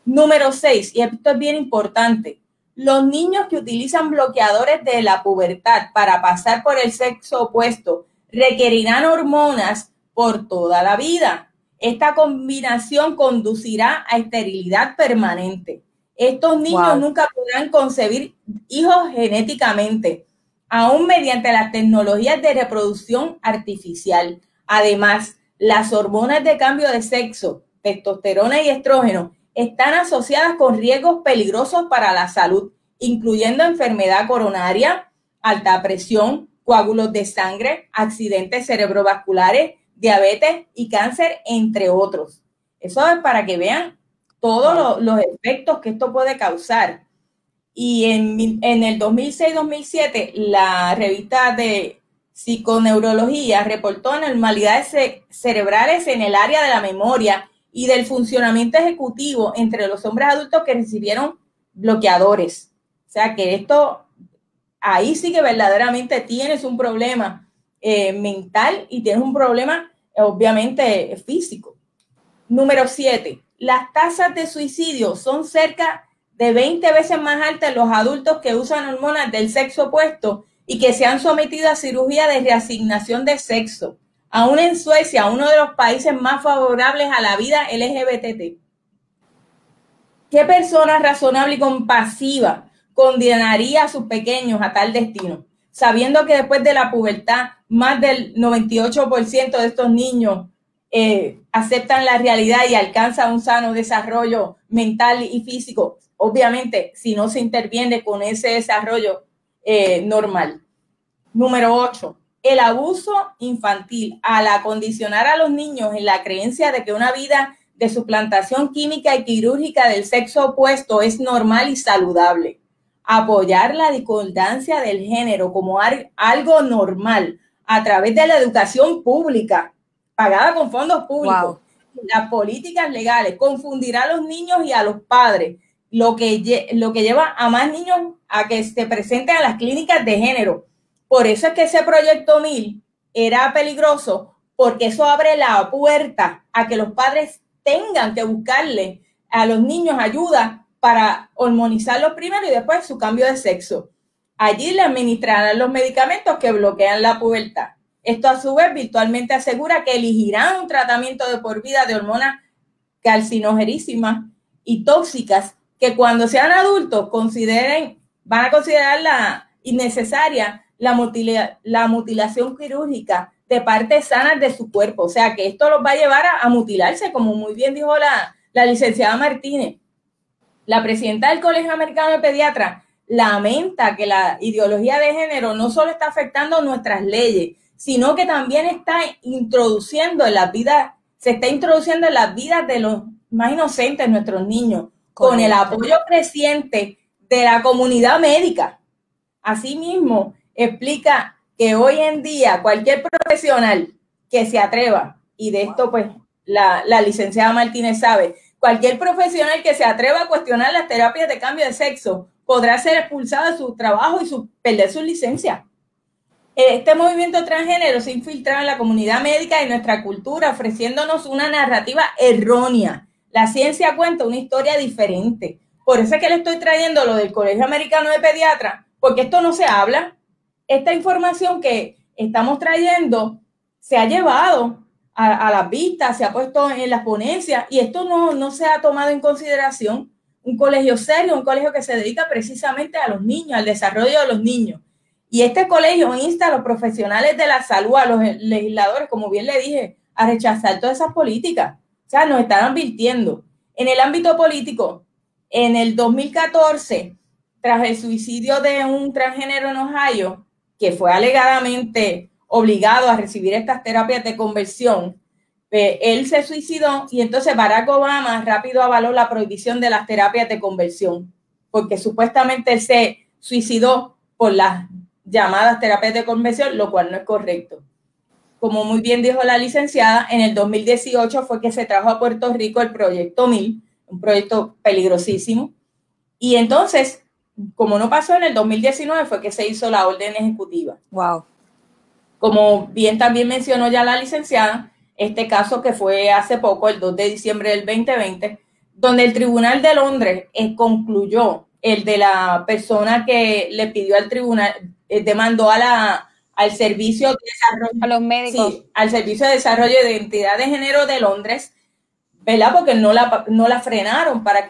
Número 6, y esto es bien importante, los niños que utilizan bloqueadores de la pubertad para pasar por el sexo opuesto requerirán hormonas por toda la vida. Esta combinación conducirá a esterilidad permanente. Estos niños nunca podrán concebir hijos genéticamente, aún mediante las tecnologías de reproducción artificial. Además, las hormonas de cambio de sexo, testosterona y estrógeno, están asociadas con riesgos peligrosos para la salud, incluyendo enfermedad coronaria, alta presión, coágulos de sangre, accidentes cerebrovasculares, diabetes y cáncer, entre otros. Eso es para que vean todos los efectos que esto puede causar. Y en el 2006-2007, la revista de psiconeurología reportó anormalidades cerebrales en el área de la memoria y del funcionamiento ejecutivo entre los hombres adultos que recibieron bloqueadores. O sea que esto, ahí sí que verdaderamente tienes un problema mental y tienes un problema obviamente físico. Número 7, las tasas de suicidio son cerca de 20 veces más altas en los adultos que usan hormonas del sexo opuesto y que se han sometido a cirugía de reasignación de sexo. Aún en Suecia, uno de los países más favorables a la vida LGBT. ¿Qué persona razonable y compasiva condenaría a sus pequeños a tal destino, sabiendo que después de la pubertad más del 98% de estos niños aceptan la realidad y alcanzan un sano desarrollo mental y físico? Obviamente, si no se interviene con ese desarrollo normal. Número 8, el abuso infantil al acondicionar a los niños en la creencia de que una vida de suplantación química y quirúrgica del sexo opuesto es normal y saludable. Apoyar la discordancia del género como algo normal a través de la educación pública, pagada con fondos públicos, las políticas legales, confundirá a los niños y a los padres, lo que lleva a más niños a que se presenten a las clínicas de género. Por eso es que ese proyecto 1000 era peligroso, porque eso abre la puerta a que los padres tengan que buscarle a los niños ayuda para hormonizarlos primero y después su cambio de sexo. Allí le administrarán los medicamentos que bloquean la pubertad. Esto a su vez virtualmente asegura que elegirán un tratamiento de por vida de hormonas carcinogenísimas y tóxicas que cuando sean adultos van a considerar innecesaria la mutilación quirúrgica de partes sanas de su cuerpo. O sea que esto los va a llevar a mutilarse, como muy bien dijo la licenciada Martínez. La presidenta del Colegio Americano de Pediatras lamenta que la ideología de género no solo está afectando nuestras leyes, sino que también se está introduciendo en las vidas de los más inocentes, nuestros niños, con el apoyo creciente de la comunidad médica. Asimismo, explica que hoy en día cualquier profesional que se atreva, y de esto pues la licenciada Martínez sabe, cualquier profesional que se atreva a cuestionar las terapias de cambio de sexo podrá ser expulsado de su trabajo y perder su licencia. Este movimiento transgénero se ha infiltrado en la comunidad médica y nuestra cultura, ofreciéndonos una narrativa errónea. La ciencia cuenta una historia diferente. Por eso es que le estoy trayendo lo del Colegio Americano de Pediatras, porque esto no se habla. Esta información que estamos trayendo se ha llevado a las vistas, se ha puesto en las ponencias y esto no se ha tomado en consideración. Un colegio serio, un colegio que se dedica precisamente a los niños, al desarrollo de los niños. Y este colegio insta a los profesionales de la salud, a los legisladores, como bien le dije, a rechazar todas esas políticas. O sea, nos están advirtiendo. En el ámbito político, en el 2014, tras el suicidio de un transgénero en Ohio, que fue alegadamente obligado a recibir estas terapias de conversión, él se suicidó y entonces Barack Obama rápido avaló la prohibición de las terapias de conversión, porque supuestamente él se suicidó por las llamadas terapias de conversión, lo cual no es correcto. Como muy bien dijo la licenciada, en el 2018 fue que se trajo a Puerto Rico el Proyecto 1000, un proyecto peligrosísimo, y entonces, como no pasó en el 2019, fue que se hizo la orden ejecutiva. Wow. Como bien también mencionó ya la licenciada, este caso que fue hace poco, el 2 de diciembre del 2020, donde el Tribunal de Londres concluyó, el de la persona que le pidió al tribunal, demandó al Servicio de Desarrollo, a los médicos. Sí, al Servicio de Desarrollo de Identidad de Género de Londres, ¿verdad? Porque no la frenaron para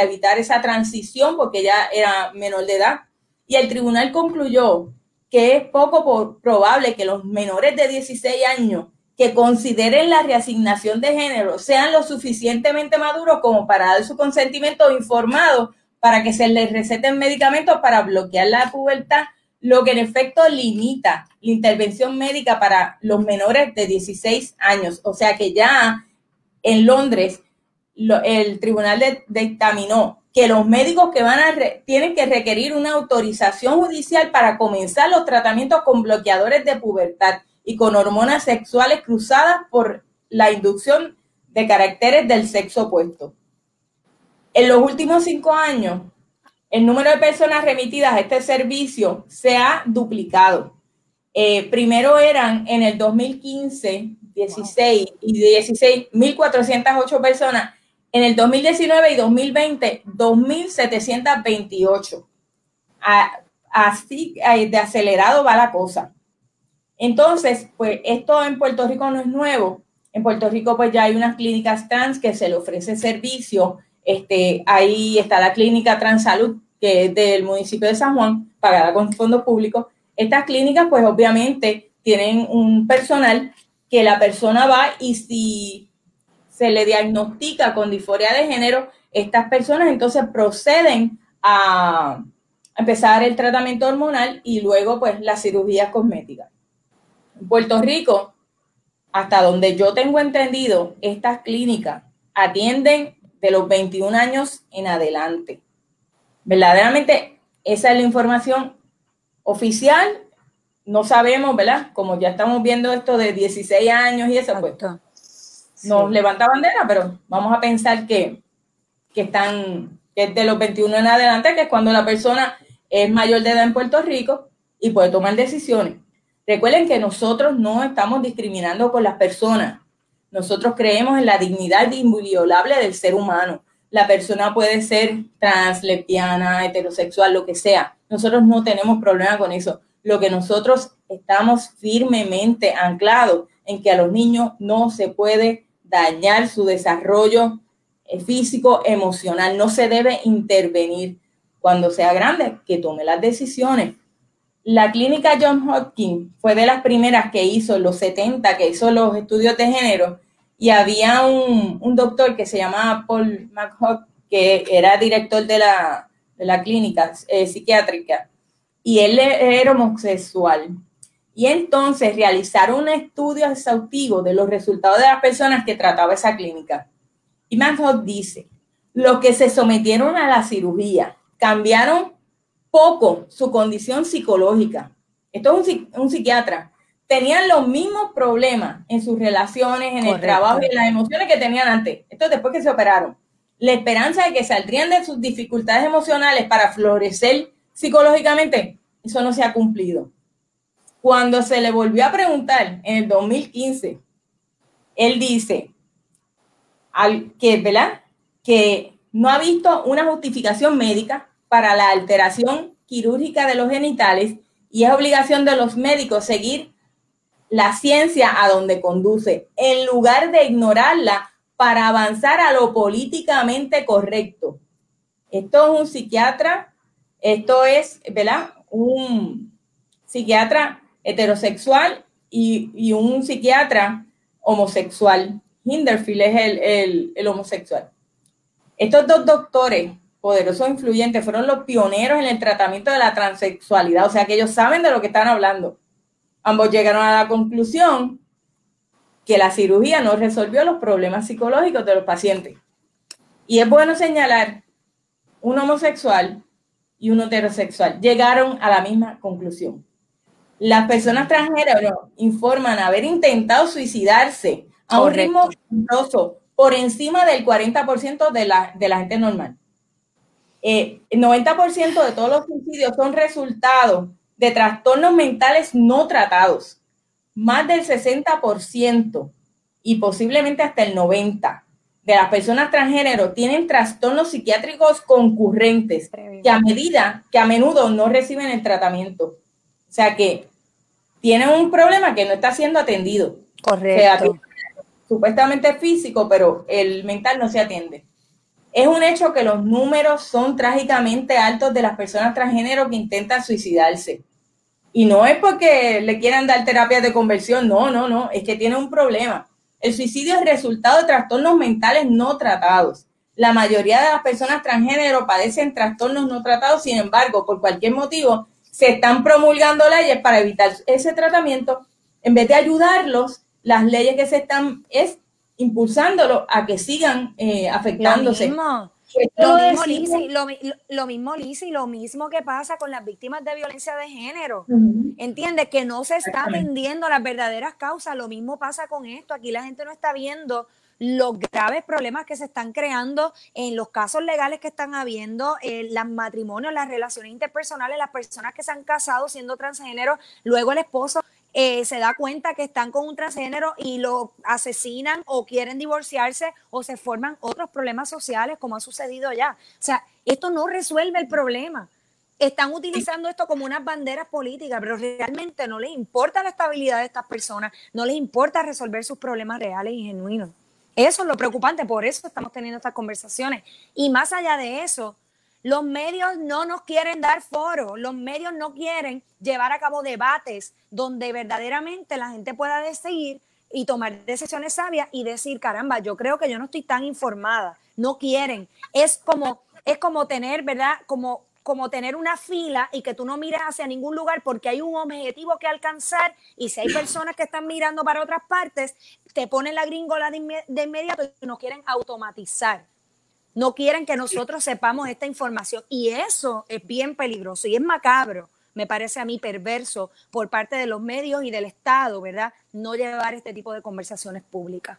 evitar esa transición, porque ella era menor de edad. Y el tribunal concluyó que es poco probable que los menores de 16 años que consideren la reasignación de género sean lo suficientemente maduros como para dar su consentimiento informado para que se les receten medicamentos para bloquear la pubertad, lo que en efecto limita la intervención médica para los menores de 16 años. O sea que ya en Londres el tribunal dictaminó que los médicos que tienen que requerir una autorización judicial para comenzar los tratamientos con bloqueadores de pubertad y con hormonas sexuales cruzadas por la inducción de caracteres del sexo opuesto. En los últimos 5 años, el número de personas remitidas a este servicio se ha duplicado. Primero eran en el 2015, 16 y 16, 1.408 personas. En el 2019 y 2020, 2.728. Así de acelerado va la cosa. Entonces, pues esto en Puerto Rico no es nuevo. En Puerto Rico pues ya hay unas clínicas trans que se le ofrece servicio. Ahí está la clínica Transalud, que es del municipio de San Juan, pagada con fondos públicos. Estas clínicas pues obviamente tienen un personal que la persona va y si se le diagnostica con disforia de género, estas personas entonces proceden a empezar el tratamiento hormonal y luego pues las cirugías cosméticas. En Puerto Rico, hasta donde yo tengo entendido, estas clínicas atienden de los 21 años en adelante. Verdaderamente, esa es la información oficial. No sabemos, ¿verdad? Como ya estamos viendo esto de 16 años y eso, pues nos levanta bandera, pero vamos a pensar que es de los 21 en adelante, que es cuando la persona es mayor de edad en Puerto Rico y puede tomar decisiones. Recuerden que nosotros no estamos discriminando con las personas. Nosotros creemos en la dignidad inviolable del ser humano. La persona puede ser trans, lesbiana, heterosexual, lo que sea. Nosotros no tenemos problema con eso. Lo que nosotros estamos firmemente anclados en que a los niños no se puede dañar su desarrollo físico, emocional. No se debe intervenir. Cuando sea grande, que tome las decisiones. La clínica Johns Hopkins fue de las primeras que hizo en los 70, que hizo los estudios de género, y había un doctor que se llamaba Paul McHugh, que era director de la clínica psiquiátrica, y él era homosexual. Y entonces realizaron un estudio exhaustivo de los resultados de las personas que trataba esa clínica. Y McHugh dice, los que se sometieron a la cirugía cambiaron poco su condición psicológica. Esto es un psiquiatra. Tenían los mismos problemas en sus relaciones, en el trabajo y en las emociones que tenían antes. Esto es después que se operaron. La esperanza de que saldrían de sus dificultades emocionales para florecer psicológicamente, eso no se ha cumplido. Cuando se le volvió a preguntar en el 2015, él dice ¿verdad? Que no ha visto una justificación médica para la alteración quirúrgica de los genitales y es obligación de los médicos seguir la ciencia a donde conduce, en lugar de ignorarla para avanzar a lo políticamente correcto. Esto es un psiquiatra, esto es, ¿verdad? Un psiquiatra heterosexual y un psiquiatra homosexual. Hinderfield es el homosexual. Estos dos doctores poderosos e influyentes fueron los pioneros en el tratamiento de la transexualidad, o sea que ellos saben de lo que están hablando. Ambos llegaron a la conclusión que la cirugía no resolvió los problemas psicológicos de los pacientes. Y es bueno señalar, un homosexual y un heterosexual llegaron a la misma conclusión. Las personas transgénero informan haber intentado suicidarse a un ritmo peligroso por encima del 40% de la gente normal. El 90% de todos los suicidios son resultados de trastornos mentales no tratados. Más del 60% y posiblemente hasta el 90% de las personas transgénero tienen trastornos psiquiátricos concurrentes que a menudo no reciben el tratamiento. O sea que tienen un problema que no está siendo atendido. Correcto. O sea, supuestamente físico, pero el mental no se atiende. Es un hecho que los números son trágicamente altos de las personas transgénero que intentan suicidarse. Y no es porque le quieran dar terapias de conversión, no, es que tiene un problema. El suicidio es resultado de trastornos mentales no tratados. La mayoría de las personas transgénero padecen trastornos no tratados, sin embargo, por cualquier motivo, se están promulgando leyes para evitar ese tratamiento. En vez de ayudarlos, las leyes que se están impulsándolos a que sigan afectándose. Lo mismo, Lizzy, lo mismo que pasa con las víctimas de violencia de género. Uh-huh. ¿Entiendes? Que no se está atendiendo las verdaderas causas. Lo mismo pasa con esto. Aquí la gente no está viendo los graves problemas que se están creando en los casos legales que están habiendo, los matrimonios, las relaciones interpersonales, las personas que se han casado siendo transgénero, luego el esposo se da cuenta que están con un transgénero y lo asesinan o quieren divorciarse o se forman otros problemas sociales como ha sucedido ya. O sea, esto no resuelve el problema. Están utilizando esto como unas banderas políticas, pero realmente no les importa la estabilidad de estas personas, no les importa resolver sus problemas reales y genuinos. Eso es lo preocupante, por eso estamos teniendo estas conversaciones. Y más allá de eso, los medios no nos quieren dar foro, los medios no quieren llevar a cabo debates donde verdaderamente la gente pueda decidir y tomar decisiones sabias y decir, caramba, yo creo que yo no estoy tan informada. No quieren. Es como tener, ¿verdad? Como tener una fila y que tú no mires hacia ningún lugar porque hay un objetivo que alcanzar y si hay personas que están mirando para otras partes, te ponen la gringola de inmediato y nos quieren automatizar. No quieren que nosotros sepamos esta información y eso es bien peligroso y es macabro, me parece a mí perverso por parte de los medios y del Estado, ¿verdad? No llevar este tipo de conversaciones públicas.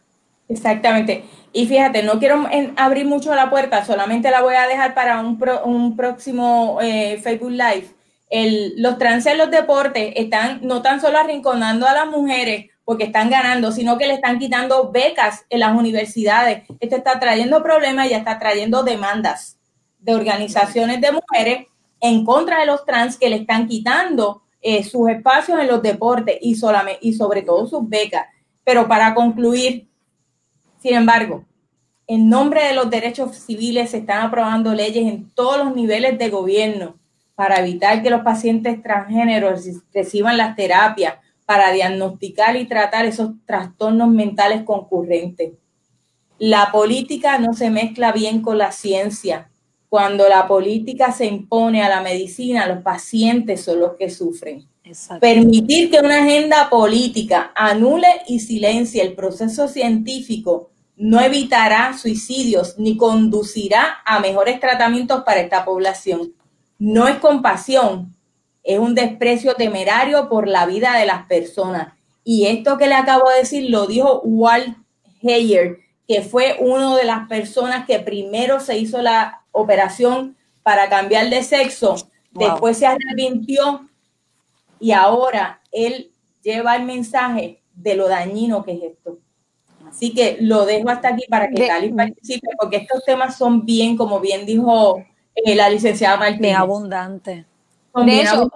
Exactamente. Y fíjate, no quiero abrir mucho la puerta, solamente la voy a dejar para un próximo Facebook Live. Los trans en los deportes están no tan solo arrinconando a las mujeres porque están ganando, sino que le están quitando becas en las universidades. Esto está trayendo problemas y está trayendo demandas de organizaciones de mujeres en contra de los trans que le están quitando sus espacios en los deportes y sobre todo sus becas. Pero para concluir, sin embargo, en nombre de los derechos civiles se están aprobando leyes en todos los niveles de gobierno para evitar que los pacientes transgéneros reciban las terapias para diagnosticar y tratar esos trastornos mentales concurrentes. La política no se mezcla bien con la ciencia. Cuando la política se impone a la medicina, los pacientes son los que sufren. Exacto. Permitir que una agenda política anule y silencie el proceso científico no evitará suicidios ni conducirá a mejores tratamientos para esta población. No es compasión, es un desprecio temerario por la vida de las personas. Y esto que le acabo de decir lo dijo Walt Heyer, que fue una de las personas que primero se hizo la operación para cambiar de sexo, después se arrepintió y ahora él lleva el mensaje de lo dañino que es esto. Así que lo dejo hasta aquí para que Talis participe, porque estos temas son bien, como bien dijo la licenciada Martínez. Bien abundante. De hecho,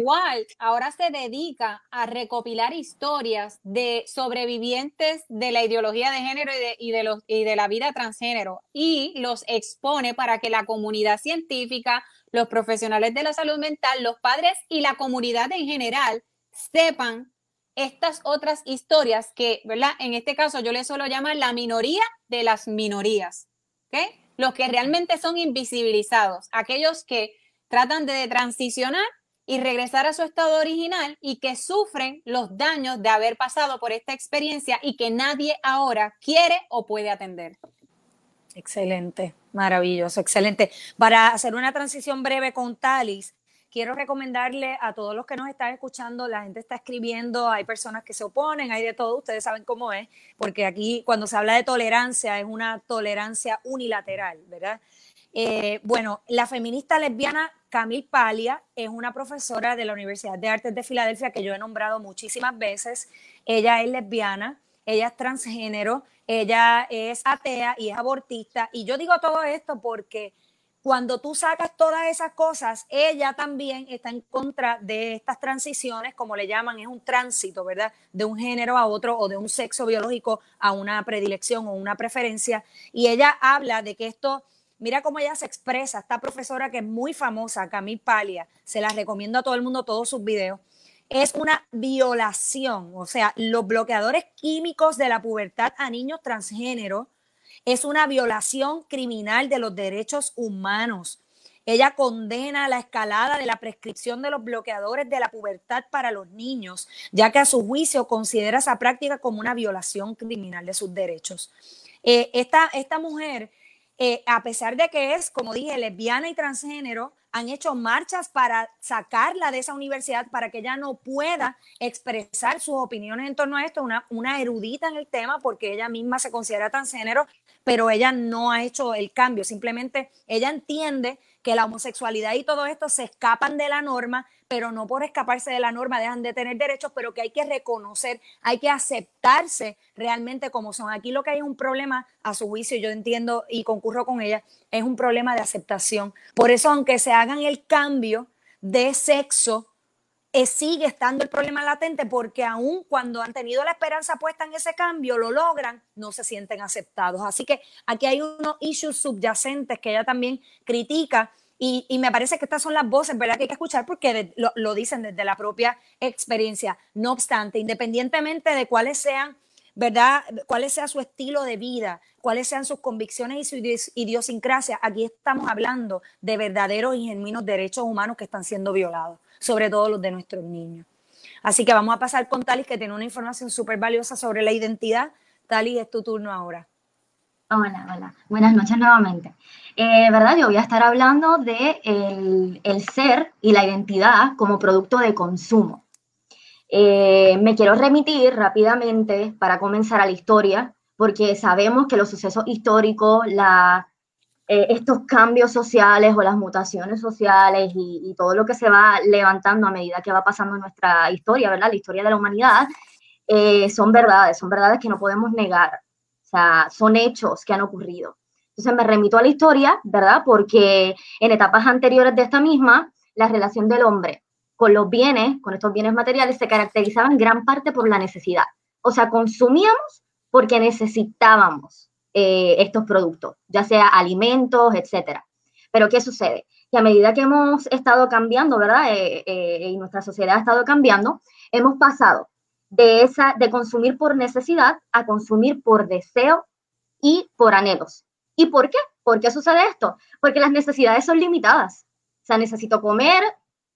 Walt ahora se dedica a recopilar historias de sobrevivientes de la ideología de género y de la vida transgénero y los expone para que la comunidad científica, los profesionales de la salud mental, los padres y la comunidad en general sepan estas otras historias que, ¿verdad? En este caso yo le suelo llamar la minoría de las minorías, ¿ok? Los que realmente son invisibilizados, aquellos que tratan de transicionar y regresar a su estado original y que sufren los daños de haber pasado por esta experiencia y que nadie ahora quiere o puede atender. Excelente, maravilloso, excelente. Para hacer una transición breve con Talis, quiero recomendarle a todos los que nos están escuchando, la gente está escribiendo, hay personas que se oponen, hay de todo, ustedes saben cómo es, porque aquí cuando se habla de tolerancia es una tolerancia unilateral, ¿verdad? Bueno, la feminista lesbiana Camille Paglia es una profesora de la Universidad de Artes de Filadelfia que yo he nombrado muchísimas veces. Ella es lesbiana, ella es transgénero, ella es atea y es abortista. Y yo digo todo esto porque cuando tú sacas todas esas cosas, ella también está en contra de estas transiciones, como le llaman, es un tránsito, ¿verdad? De un género a otro o de un sexo biológico a una predilección o una preferencia. Y ella habla de que esto, mira cómo ella se expresa, esta profesora que es muy famosa, Camille Paglia, se la recomiendo a todo el mundo, todos sus videos, es una violación, o sea, los bloqueadores químicos de la pubertad a niños transgénero es una violación criminal de los derechos humanos. Ella condena la escalada de la prescripción de los bloqueadores de la pubertad para los niños, ya que a su juicio considera esa práctica como una violación criminal de sus derechos. Esta mujer, a pesar de que es, como dije, lesbiana y transgénero, han hecho marchas para sacarla de esa universidad para que ella no pueda expresar sus opiniones en torno a esto, una erudita en el tema porque ella misma se considera transgénero, pero ella no ha hecho el cambio, simplemente ella entiende que la homosexualidad y todo esto se escapan de la norma, pero no por escaparse de la norma dejan de tener derechos, pero que hay que reconocer, hay que aceptarse realmente como son. Aquí lo que hay es un problema, a su juicio, yo entiendo y concurro con ella, es un problema de aceptación. Por eso, aunque se hagan el cambio de sexo, sigue estando el problema latente porque aun cuando han tenido la esperanza puesta en ese cambio, lo logran, no se sienten aceptados. Así que aquí hay unos issues subyacentes que ella también critica y me parece que estas son las voces, ¿verdad?, que hay que escuchar porque lo dicen desde la propia experiencia. No obstante, independientemente de cuáles sean, ¿verdad?, cuál sea su estilo de vida, cuáles sean sus convicciones y su idiosincrasia, aquí estamos hablando de verdaderos y genuinos derechos humanos que están siendo violados, sobre todo los de nuestros niños. Así que vamos a pasar con Talis, que tiene una información súper valiosa sobre la identidad. Talis, es tu turno ahora. Hola, hola. Buenas noches nuevamente. ¿Verdad? Yo voy a estar hablando de el ser y la identidad como producto de consumo. Me quiero remitir rápidamente para comenzar a la historia, porque sabemos que los sucesos históricos, estos cambios sociales o las mutaciones sociales y todo lo que se va levantando a medida que va pasando en nuestra historia, ¿verdad? La historia de la humanidad, son verdades que no podemos negar. O sea, son hechos que han ocurrido. Entonces me remito a la historia, ¿verdad? Porque en etapas anteriores de esta misma, la relación del hombre con los bienes, con estos bienes materiales, se caracterizaba en gran parte por la necesidad. O sea, consumíamos porque necesitábamos estos productos, ya sea alimentos, etcétera. Pero ¿qué sucede? Que a medida que hemos estado cambiando, ¿verdad? Y nuestra sociedad ha estado cambiando, hemos pasado de consumir por necesidad a consumir por deseo y por anhelos. ¿Y por qué? ¿Por qué sucede esto? Porque las necesidades son limitadas. O sea, necesito comer,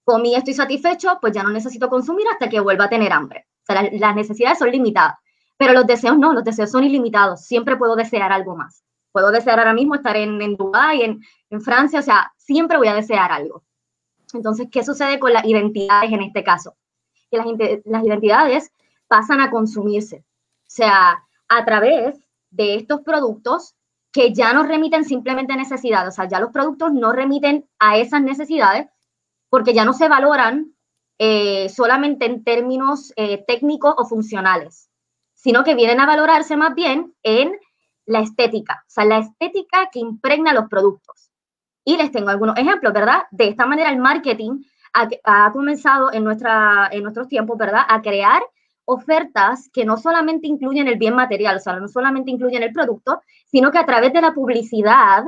comí, estoy satisfecho, pues ya no necesito consumir hasta que vuelva a tener hambre. O sea, las necesidades son limitadas. Pero los deseos no, los deseos son ilimitados. Siempre puedo desear algo más. Puedo desear ahora mismo estar en Dubái, en Francia, o sea, siempre voy a desear algo. Entonces, ¿qué sucede con las identidades en este caso? Que las identidades pasan a consumirse. O sea, a través de estos productos que ya no remiten simplemente a necesidades. O sea, ya los productos no remiten a esas necesidades porque ya no se valoran solamente en términos técnicos o funcionales, sino que vienen a valorarse más bien en la estética. O sea, la estética que impregna los productos. Y les tengo algunos ejemplos, ¿verdad? De esta manera el marketing ha comenzado en nuestros tiempos, ¿verdad?, a crear ofertas que no solamente incluyen el bien material, o sea, no solamente incluyen el producto, sino que a través de la publicidad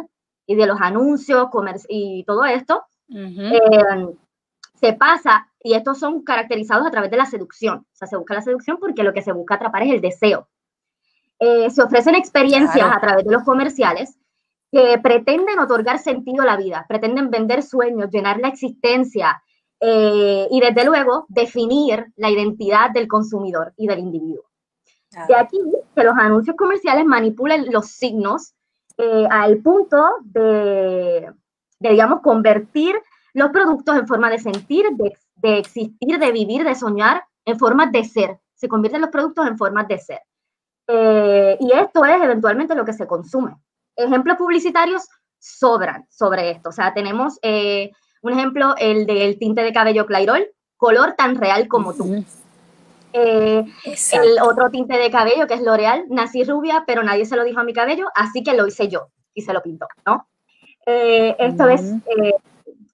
y de los anuncios y todo esto, se pasa, y estos son caracterizados a través de la seducción. O sea, se busca la seducción porque lo que se busca atrapar es el deseo. Se ofrecen experiencias a través de los comerciales que pretenden otorgar sentido a la vida, pretenden vender sueños, llenar la existencia, y desde luego definir la identidad del consumidor y del individuo. De aquí que los anuncios comerciales manipulan los signos al punto de, digamos, convertir los productos en forma de sentir, de existir, de vivir, de soñar, en formas de ser. Se convierten los productos en formas de ser. Y esto es eventualmente lo que se consume. Ejemplos publicitarios sobran sobre esto. O sea, tenemos un ejemplo, el del tinte de cabello Clairol, color tan real como tú. El otro tinte de cabello, que es L'Oreal, nací rubia, pero nadie se lo dijo a mi cabello, así que lo hice yo y se lo pintó, ¿no? Esto es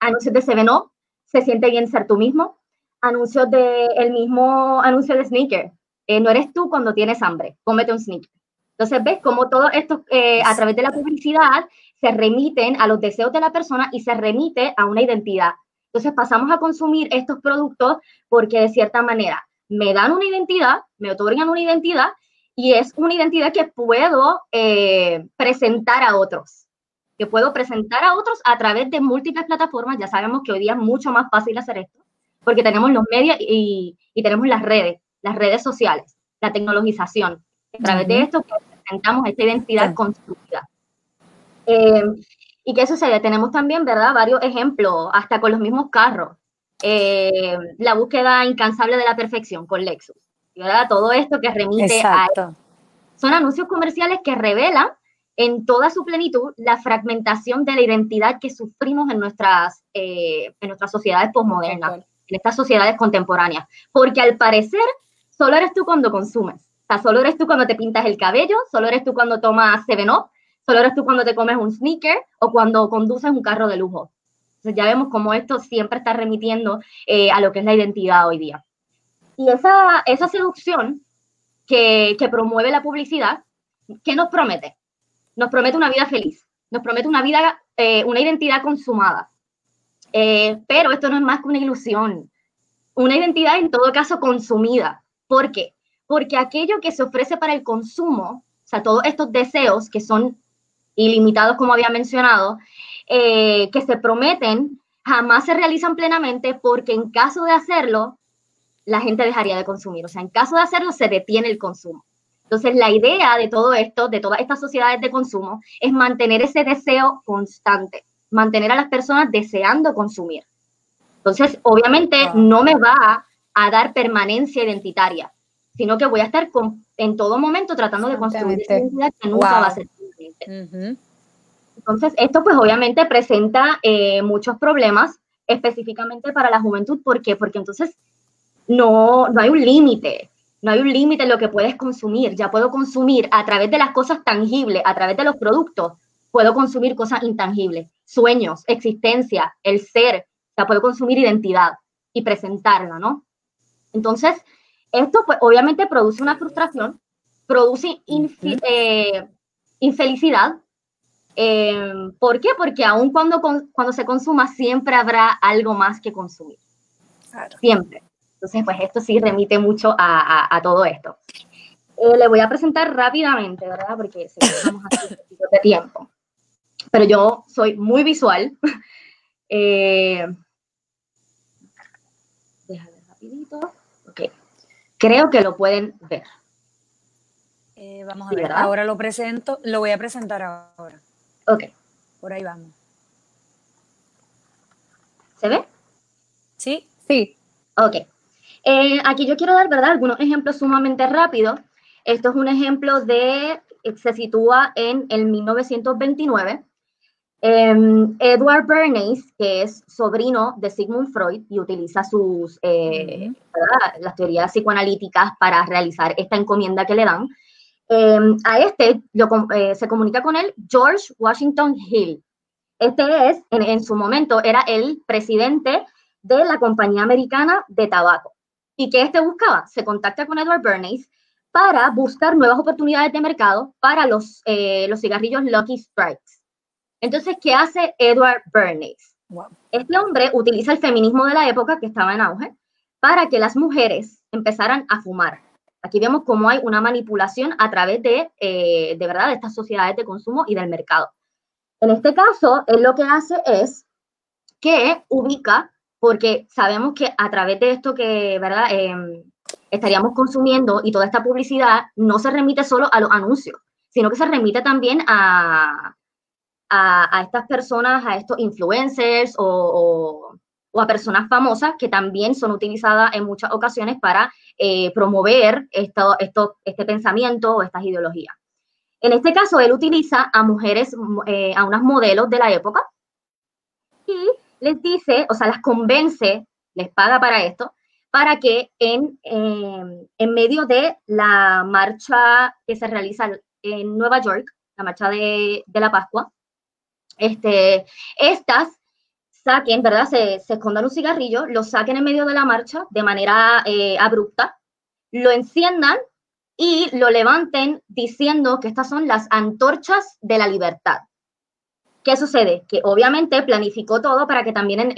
anuncios de 7up, se siente bien ser tú mismo, anuncios de, el mismo anuncio de sneaker, no eres tú cuando tienes hambre, cómete un sneaker. Entonces, ¿ves cómo todo esto a través de la publicidad se remiten a los deseos de la persona y se remite a una identidad? Entonces, pasamos a consumir estos productos porque de cierta manera me dan una identidad, me otorgan una identidad y es una identidad que puedo presentar a otros. Que puedo presentar a otros a través de múltiples plataformas. Ya sabemos que hoy día es mucho más fácil hacer esto, porque tenemos los medios y tenemos las redes sociales, la tecnologización. A través de esto pues, presentamos esta identidad construida. ¿Y qué sucede? Tenemos también, ¿verdad?, varios ejemplos, hasta con los mismos carros. La búsqueda incansable de la perfección con Lexus, ¿verdad? Todo esto que remite a... Son anuncios comerciales que revelan en toda su plenitud la fragmentación de la identidad que sufrimos en nuestras sociedades posmodernas, en estas sociedades contemporáneas. Porque al parecer, solo eres tú cuando consumes. O sea, solo eres tú cuando te pintas el cabello, solo eres tú cuando tomas 7up, solo eres tú cuando te comes un sneaker o cuando conduces un carro de lujo. Entonces ya vemos cómo esto siempre está remitiendo a lo que es la identidad hoy día. Y esa seducción que promueve la publicidad, ¿qué nos promete? Nos promete una vida feliz, nos promete una vida, una identidad consumada. Pero esto no es más que una ilusión, una identidad en todo caso consumida. ¿Por qué? Porque aquello que se ofrece para el consumo, o sea, todos estos deseos que son ilimitados, como había mencionado, que se prometen, jamás se realizan plenamente porque en caso de hacerlo, la gente dejaría de consumir. O sea, en caso de hacerlo, se detiene el consumo. Entonces, la idea de todo esto, de todas estas sociedades de consumo, es mantener ese deseo constante, mantener a las personas deseando consumir. Entonces, obviamente, no me va a dar permanencia identitaria, sino que voy a estar en todo momento tratando de construir esa identidad que nunca va a ser permanente. Entonces, esto pues obviamente presenta muchos problemas, específicamente para la juventud. ¿Por qué? Porque entonces no hay un límite. No hay un límite en lo que puedes consumir. Ya puedo consumir a través de las cosas tangibles, a través de los productos, puedo consumir cosas intangibles, sueños, existencia, el ser. O sea, puedo consumir identidad y presentarla, ¿no? Entonces, esto pues obviamente produce una frustración, produce infelicidad. ¿Por qué? Porque aun cuando se consuma, siempre habrá algo más que consumir. Claro. Siempre. Entonces, pues esto sí remite mucho a todo esto. Le voy a presentar rápidamente, ¿verdad? Porque seguimos así un poquito de tiempo. Pero yo soy muy visual. Déjame rapidito. Ok. Creo que lo pueden ver. Vamos a ver. ¿Verdad? Ahora lo voy a presentar ahora. Ok. Por ahí vamos. ¿Se ve? Sí. Sí. Ok. Aquí yo quiero dar, ¿verdad?, algunos ejemplos sumamente rápidos. Esto es un ejemplo se sitúa en el 1929. Edward Bernays, que es sobrino de Sigmund Freud y utiliza las teorías psicoanalíticas para realizar esta encomienda que le dan. Se comunica con él George Washington Hill. En su momento, era el presidente de la Compañía Americana de Tabaco. ¿Y qué buscaba? Se contacta con Edward Bernays para buscar nuevas oportunidades de mercado para los cigarrillos Lucky Strikes. Entonces, ¿qué hace Edward Bernays? Wow. Este hombre utiliza el feminismo de la época, que estaba en auge, para que las mujeres empezaran a fumar. Aquí vemos cómo hay una manipulación a través de verdad, de estas sociedades de consumo y del mercado. En este caso, él lo que hace es que ubica, porque sabemos que a través de esto que, ¿verdad?, estaríamos consumiendo y toda esta publicidad no se remite solo a los anuncios, sino que se remite también a estas personas, a estos influencers o a personas famosas que también son utilizadas en muchas ocasiones para promover este pensamiento o estas ideologías. En este caso, él utiliza a mujeres, a unas modelos de la época y les dice, o sea, las convence, les paga para esto, para que en medio de la marcha que se realiza en Nueva York, la marcha de la Pascua, estas saquen, ¿verdad? Se escondan un cigarrillo, lo saquen en medio de la marcha de manera abrupta, lo enciendan y lo levanten diciendo que estas son las antorchas de la libertad. ¿Qué sucede? Que obviamente planificó todo para que también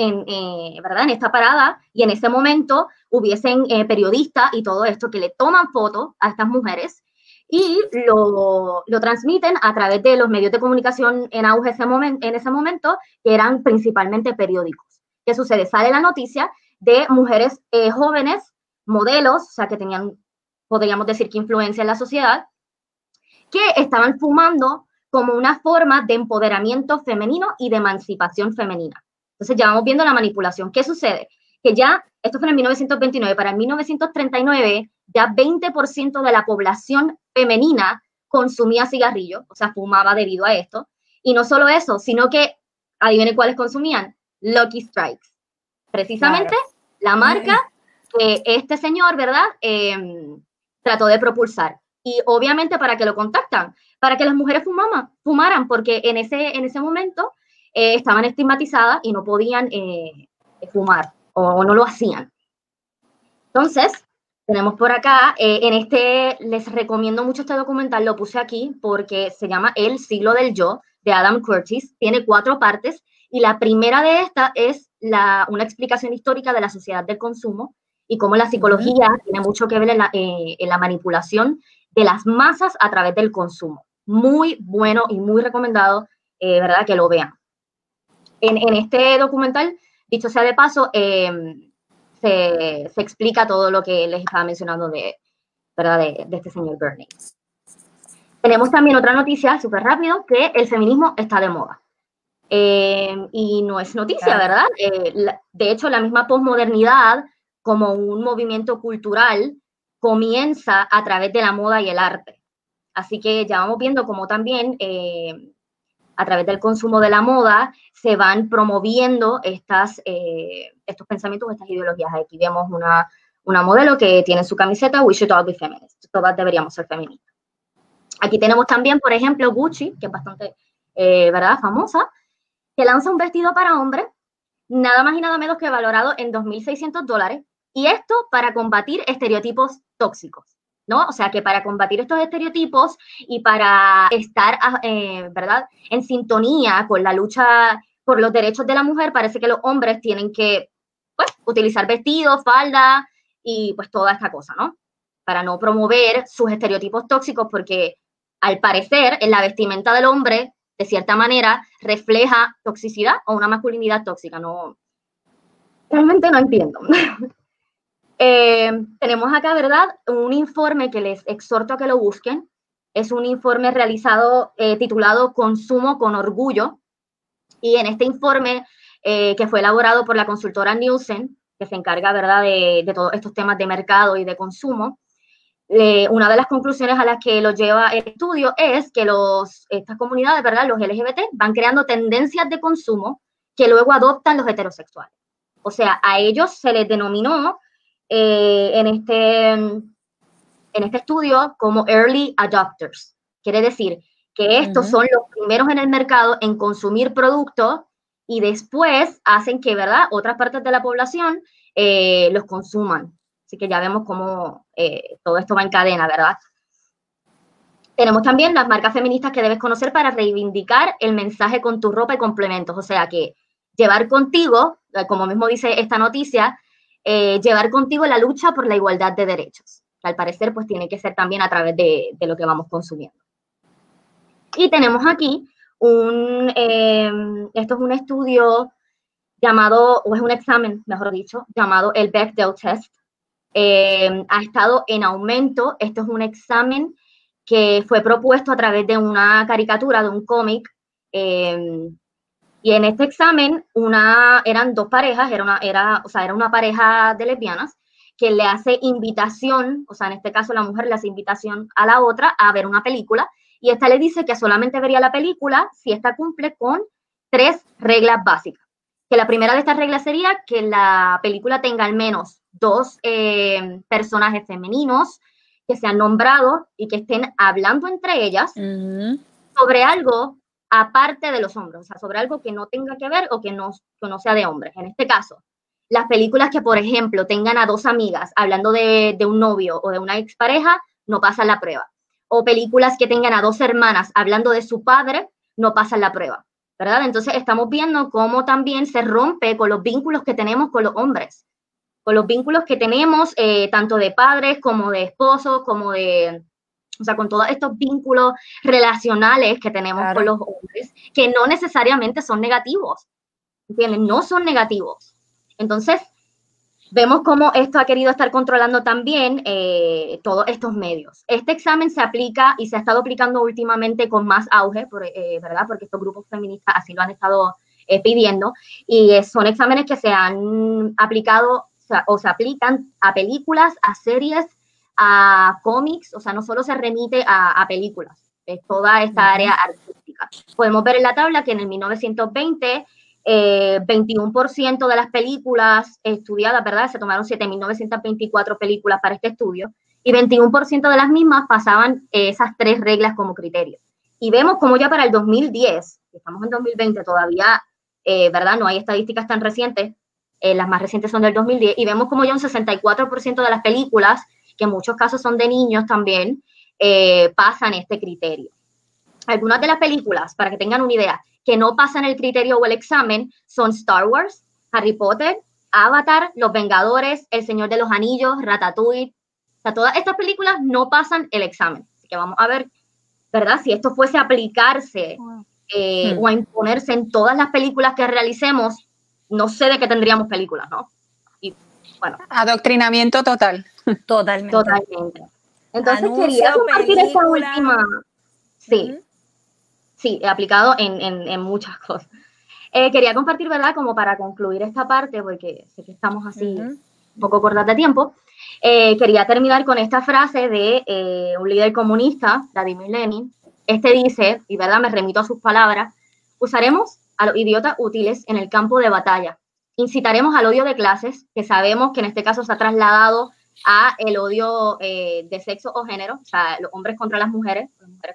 ¿verdad? En esta parada y en ese momento hubiesen periodistas y todo esto que le toman fotos a estas mujeres y lo transmiten a través de los medios de comunicación en auge en ese momento, que eran principalmente periódicos. ¿Qué sucede? Sale la noticia de mujeres jóvenes, modelos, o sea, que tenían, podríamos decir que influencia en la sociedad, que estaban fumando como una forma de empoderamiento femenino y de emancipación femenina. Entonces ya vamos viendo la manipulación. ¿Qué sucede? Que ya, esto fue en 1929, para el 1939, ya 20% de la población femenina consumía cigarrillos, o sea, fumaba debido a esto. Y no solo eso, sino que, adivinen cuáles consumían, Lucky Strikes. Precisamente la marca que este señor, ¿verdad?, trató de propulsar. Y obviamente, ¿para qué lo contactan? Para que las mujeres fumaran, porque en ese momento estaban estigmatizadas y no podían fumar o no lo hacían. Entonces, tenemos por acá, les recomiendo mucho este documental, lo puse aquí porque se llama El siglo del yo, de Adam Curtis, tiene 4 partes y la primera de estas es una explicación histórica de la sociedad del consumo y cómo la psicología tiene mucho que ver en la manipulación de las masas a través del consumo. Muy bueno y muy recomendado, ¿verdad?, que lo vean. En este documental, dicho sea de paso, se explica todo lo que les estaba mencionando ¿verdad?, de este señor Bernie. Tenemos también otra noticia, súper rápido, que el feminismo está de moda. Y no es noticia, ¿verdad? De hecho, la misma posmodernidad, como un movimiento cultural, comienza a través de la moda y el arte. Así que ya vamos viendo cómo también a través del consumo de la moda se van promoviendo estos pensamientos, estas ideologías. Aquí vemos una modelo que tiene su camiseta We should all be feminists. Todas deberíamos ser feministas. Aquí tenemos también, por ejemplo, Gucci, que es bastante, ¿verdad?, famosa, que lanza un vestido para hombre, nada más y nada menos que valorado en $2.600, y esto para combatir estereotipos tóxicos, ¿no? O sea, que para combatir estos estereotipos y para estar, ¿verdad?, en sintonía con la lucha por los derechos de la mujer, parece que los hombres tienen que, pues, utilizar vestidos, falda y pues toda esta cosa, ¿no? Para no promover sus estereotipos tóxicos, porque al parecer en la vestimenta del hombre, de cierta manera, refleja toxicidad o una masculinidad tóxica. No, realmente no entiendo. Tenemos acá, ¿verdad?, un informe que les exhorto a que lo busquen. Es un informe realizado titulado Consumo con Orgullo. Y en este informe, que fue elaborado por la consultora Nielsen, que se encarga, ¿verdad?, de todos estos temas de mercado y de consumo, una de las conclusiones a las que lo lleva el estudio es que estas comunidades, ¿verdad?, los LGBT, van creando tendencias de consumo que luego adoptan los heterosexuales. O sea, a ellos se les denominó en este estudio como early adopters. Quiere decir que estos son los primeros en el mercado en consumir productos y después hacen que, ¿verdad?, otras partes de la población los consuman. Así que ya vemos cómo todo esto va en cadena, ¿verdad? Tenemos también las marcas feministas que debes conocer para reivindicar el mensaje con tu ropa y complementos. O sea que llevar contigo, como mismo dice esta noticia, llevar contigo la lucha por la igualdad de derechos. Que al parecer, pues tiene que ser también a través de lo que vamos consumiendo. Y tenemos aquí esto es un estudio llamado, o es un examen, mejor dicho, llamado el Bechdel Test. Ha estado en aumento. Esto es un examen que fue propuesto a través de una caricatura, de un cómic, y en este examen eran 2 parejas, era una pareja de lesbianas que le hace invitación, o sea, en este caso la mujer le hace invitación a la otra a ver una película, y esta le dice que solamente vería la película si esta cumple con 3 reglas básicas. Que la primera de estas reglas sería que la película tenga al menos dos personajes femeninos que se han nombrado y que estén hablando entre ellas sobre algo aparte de los hombres, o sea, sobre algo que no tenga que ver o que no sea de hombres. En este caso, las películas que, por ejemplo, tengan a dos amigas hablando de un novio o de una expareja, no pasan la prueba. O películas que tengan a dos hermanas hablando de su padre, no pasan la prueba, ¿verdad? Entonces estamos viendo cómo también se rompe con los vínculos que tenemos con los hombres, con los vínculos que tenemos tanto de padres como de esposos, como de, o sea, con todos estos vínculos relacionales que tenemos con los hombres, que no necesariamente son negativos, ¿entienden? No son negativos. Entonces, vemos cómo esto ha querido estar controlando también todos estos medios. Este examen se aplica y se ha estado aplicando últimamente con más auge, ¿verdad? Porque estos grupos feministas así lo han estado pidiendo, y son exámenes que se han aplicado o se aplican a películas, a series, a cómics, o sea, no solo se remite a películas, es toda esta área artística. Podemos ver en la tabla que en el 1920, 21% de las películas estudiadas, ¿verdad? Se tomaron 7.924 películas para este estudio, y 21% de las mismas pasaban esas 3 reglas como criterio. Y vemos como ya para el 2010, estamos en 2020 todavía, ¿verdad? No hay estadísticas tan recientes, las más recientes son del 2010, y vemos como ya un 64% de las películas, que en muchos casos son de niños también, pasan este criterio. Algunas de las películas, para que tengan una idea, que no pasan el criterio o el examen, son Star Wars, Harry Potter, Avatar, Los Vengadores, El Señor de los Anillos, Ratatouille. O sea, todas estas películas no pasan el examen. Así que vamos a ver, ¿verdad? Si esto fuese a aplicarse o a imponerse en todas las películas que realicemos, no sé de qué tendríamos películas, ¿no? Y bueno. Adoctrinamiento total. Totalmente. Totalmente. Entonces quería compartir esta última. Sí. Sí, aplicado en muchas cosas. Quería compartir, ¿verdad? Como para concluir esta parte, porque sé que estamos así un poco cortas de tiempo. Quería terminar con esta frase de un líder comunista, Vladimir Lenin. Este dice, y verdad me remito a sus palabras: usaremos a los idiotas útiles en el campo de batalla. Incitaremos al odio de clases, que sabemos que en este caso se ha trasladado a el odio de sexo o género, o sea, los hombres contra las mujeres.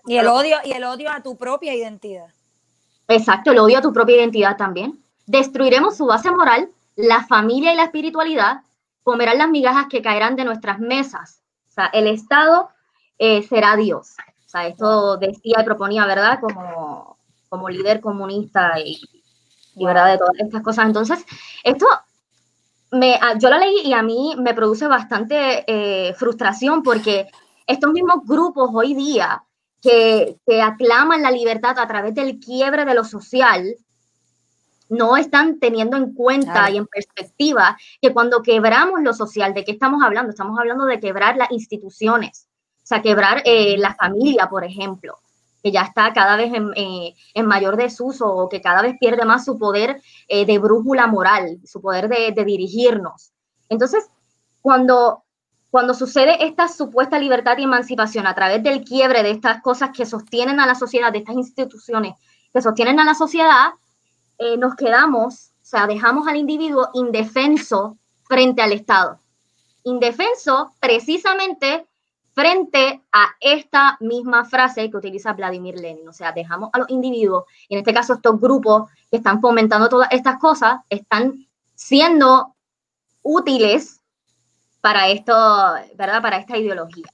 Y el odio a tu propia identidad. Exacto, el odio a tu propia identidad también. Destruiremos su base moral, la familia y la espiritualidad, comerán las migajas que caerán de nuestras mesas. O sea, el Estado será Dios. O sea, esto decía y proponía, ¿verdad? Como líder comunista y ¿verdad? De todas estas cosas. Entonces, esto yo la leí y a mí me produce bastante frustración, porque estos mismos grupos hoy día que aclaman la libertad a través del quiebre de lo social, no están teniendo en cuenta y en perspectiva que cuando quebramos lo social, ¿de qué estamos hablando? Estamos hablando de quebrar las instituciones, o sea, quebrar la familia, por ejemplo, que ya está cada vez en mayor desuso, o que cada vez pierde más su poder de brújula moral, su poder de dirigirnos. Entonces, cuando sucede esta supuesta libertad y emancipación a través del quiebre de estas cosas que sostienen a la sociedad, de estas instituciones que sostienen a la sociedad, nos quedamos, o sea, dejamos al individuo indefenso frente al Estado. Indefenso precisamente frente a esta misma frase que utiliza Vladimir Lenin. O sea, dejamos a los individuos, y en este caso estos grupos que están fomentando todas estas cosas, están siendo útiles para esto, ¿verdad? Para esta ideología.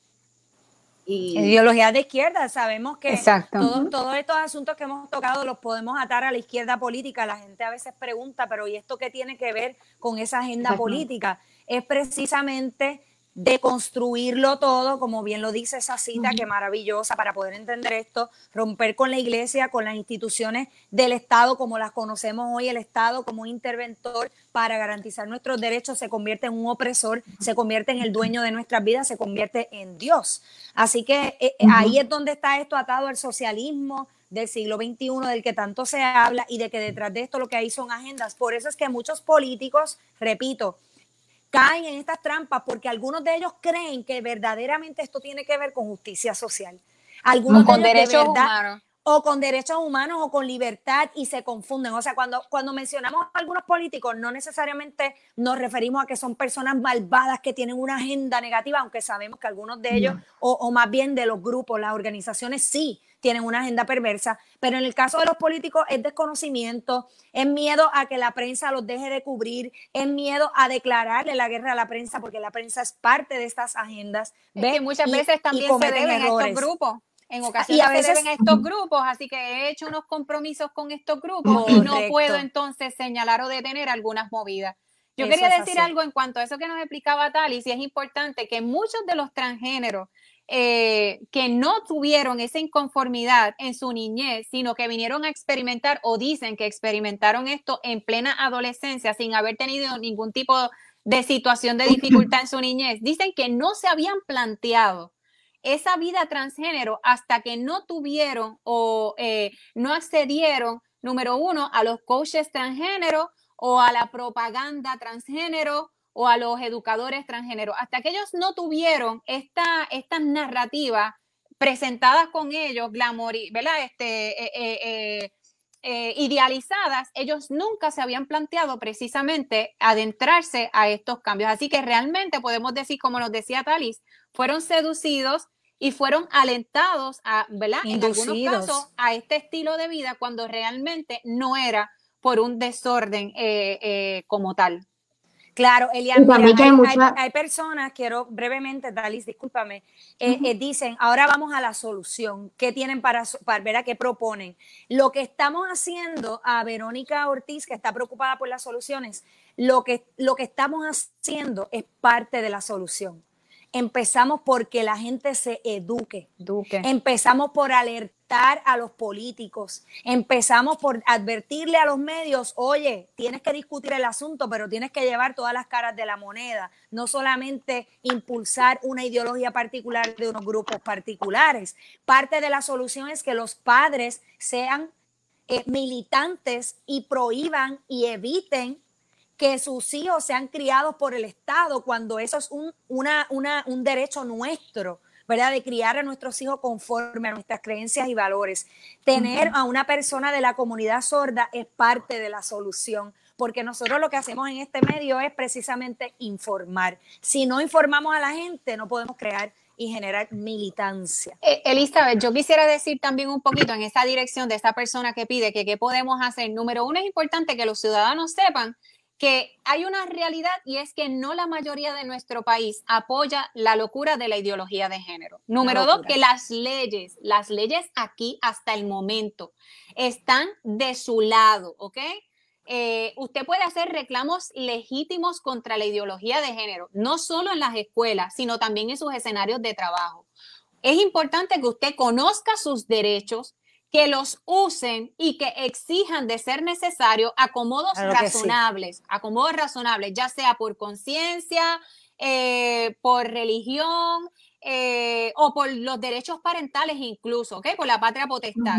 Ideología de izquierda. Sabemos que Exacto. todos estos asuntos que hemos tocado los podemos atar a la izquierda política. La gente a veces pregunta, pero ¿y esto qué tiene que ver con esa agenda política? Es precisamente de construirlo todo, como bien lo dice esa cita, que maravillosa, para poder entender esto, romper con la iglesia, con las instituciones del Estado como las conocemos hoy. El Estado como un interventor para garantizar nuestros derechos se convierte en un opresor, se convierte en el dueño de nuestras vidas, se convierte en Dios. Así que ahí es donde está esto atado al socialismo del siglo XXI, del que tanto se habla, y de que detrás de esto lo que hay son agendas. Por eso es que muchos políticos, repito, caen en estas trampas, porque algunos de ellos creen que verdaderamente esto tiene que ver con justicia social. Algunos con de ellos derechos de verdad, humanos. o con derechos humanos o con libertad y se confunden. O sea, cuando mencionamos a algunos políticos, no necesariamente nos referimos a que son personas malvadas que tienen una agenda negativa, aunque sabemos que algunos de ellos, o más bien de los grupos, las organizaciones sí tienen una agenda perversa, pero en el caso de los políticos es desconocimiento, es miedo a que la prensa los deje de cubrir, es miedo a declararle la guerra a la prensa, porque la prensa es parte de estas agendas. Es que muchas veces también se deben a estos grupos. En ocasiones se deben a estos grupos, así que he hecho unos compromisos con estos grupos y no puedo entonces señalar o detener algunas movidas. Yo quería decir algo en cuanto a eso que nos explicaba Talis, y es importante que muchos de los transgéneros que no tuvieron esa inconformidad en su niñez, sino que vinieron a experimentar o dicen que experimentaron esto en plena adolescencia sin haber tenido ningún tipo de situación de dificultad en su niñez, dicen que no se habían planteado esa vida transgénero hasta que no tuvieron o no accedieron, número uno, a los coaches transgénero o a la propaganda transgénero o a los educadores transgénero. Hasta que ellos no tuvieron estas narrativas presentadas con ellos, glamour, ¿verdad? Idealizadas, ellos nunca se habían planteado precisamente adentrarse a estos cambios. Así que realmente podemos decir, como nos decía Talis, fueron seducidos y fueron alentados a, ¿verdad? Inducidos. En algunos casos a este estilo de vida cuando realmente no era por un desorden como tal. Claro, Elian, mira, hay personas, quiero brevemente, Dalis, discúlpame, dicen, ahora vamos a la solución. ¿Qué tienen para ver qué proponen? Lo que estamos haciendo, a Verónica Ortiz, que está preocupada por las soluciones, lo que estamos haciendo es parte de la solución. Empezamos porque la gente se eduque. Empezamos por alertar a los políticos. Empezamos por advertirle a los medios, oye, tienes que discutir el asunto, pero tienes que llevar todas las caras de la moneda. No solamente impulsar una ideología particular de unos grupos particulares. Parte de la solución es que los padres sean militantes y prohíban y eviten que sus hijos sean criados por el Estado cuando eso es un derecho nuestro, ¿verdad? De criar a nuestros hijos conforme a nuestras creencias y valores. Tener a una persona de la comunidad sorda es parte de la solución, porque nosotros lo que hacemos en este medio es precisamente informar. Si no informamos a la gente, no podemos crear y generar militancia. Elizabeth, yo quisiera decir también un poquito en esa dirección de esa persona que pide que qué podemos hacer. Número uno, es importante que los ciudadanos sepan que hay una realidad y es que no la mayoría de nuestro país apoya la locura de la ideología de género. Número dos, que las leyes aquí hasta el momento están de su lado, ¿ok? Usted puede hacer reclamos legítimos contra la ideología de género, no solo en las escuelas, sino también en sus escenarios de trabajo. Es importante que usted conozca sus derechos, que los usen y que exijan de ser necesario acomodos razonables, ya sea por conciencia, por religión o por los derechos parentales incluso, ¿ok? Por la patria potestad.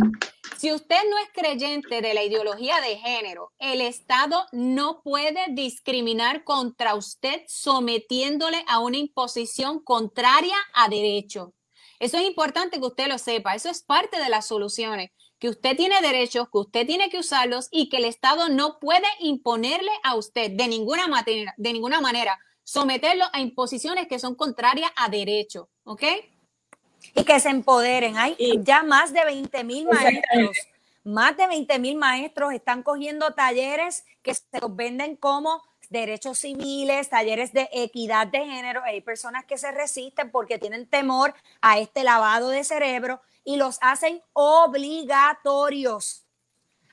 Si usted no es creyente de la ideología de género, el Estado no puede discriminar contra usted sometiéndole a una imposición contraria a derecho. Eso es importante que usted lo sepa, eso es parte de las soluciones, que usted tiene derechos, que usted tiene que usarlos y que el Estado no puede imponerle a usted de ninguna manera, someterlo a imposiciones que son contrarias a derecho, ¿ok? Y que se empoderen. Hay ya más de 20,000 maestros. Más de 20,000 maestros están cogiendo talleres que se los venden como derechos civiles, talleres de equidad de género. Hay personas que se resisten porque tienen temor a este lavado de cerebro y los hacen obligatorios.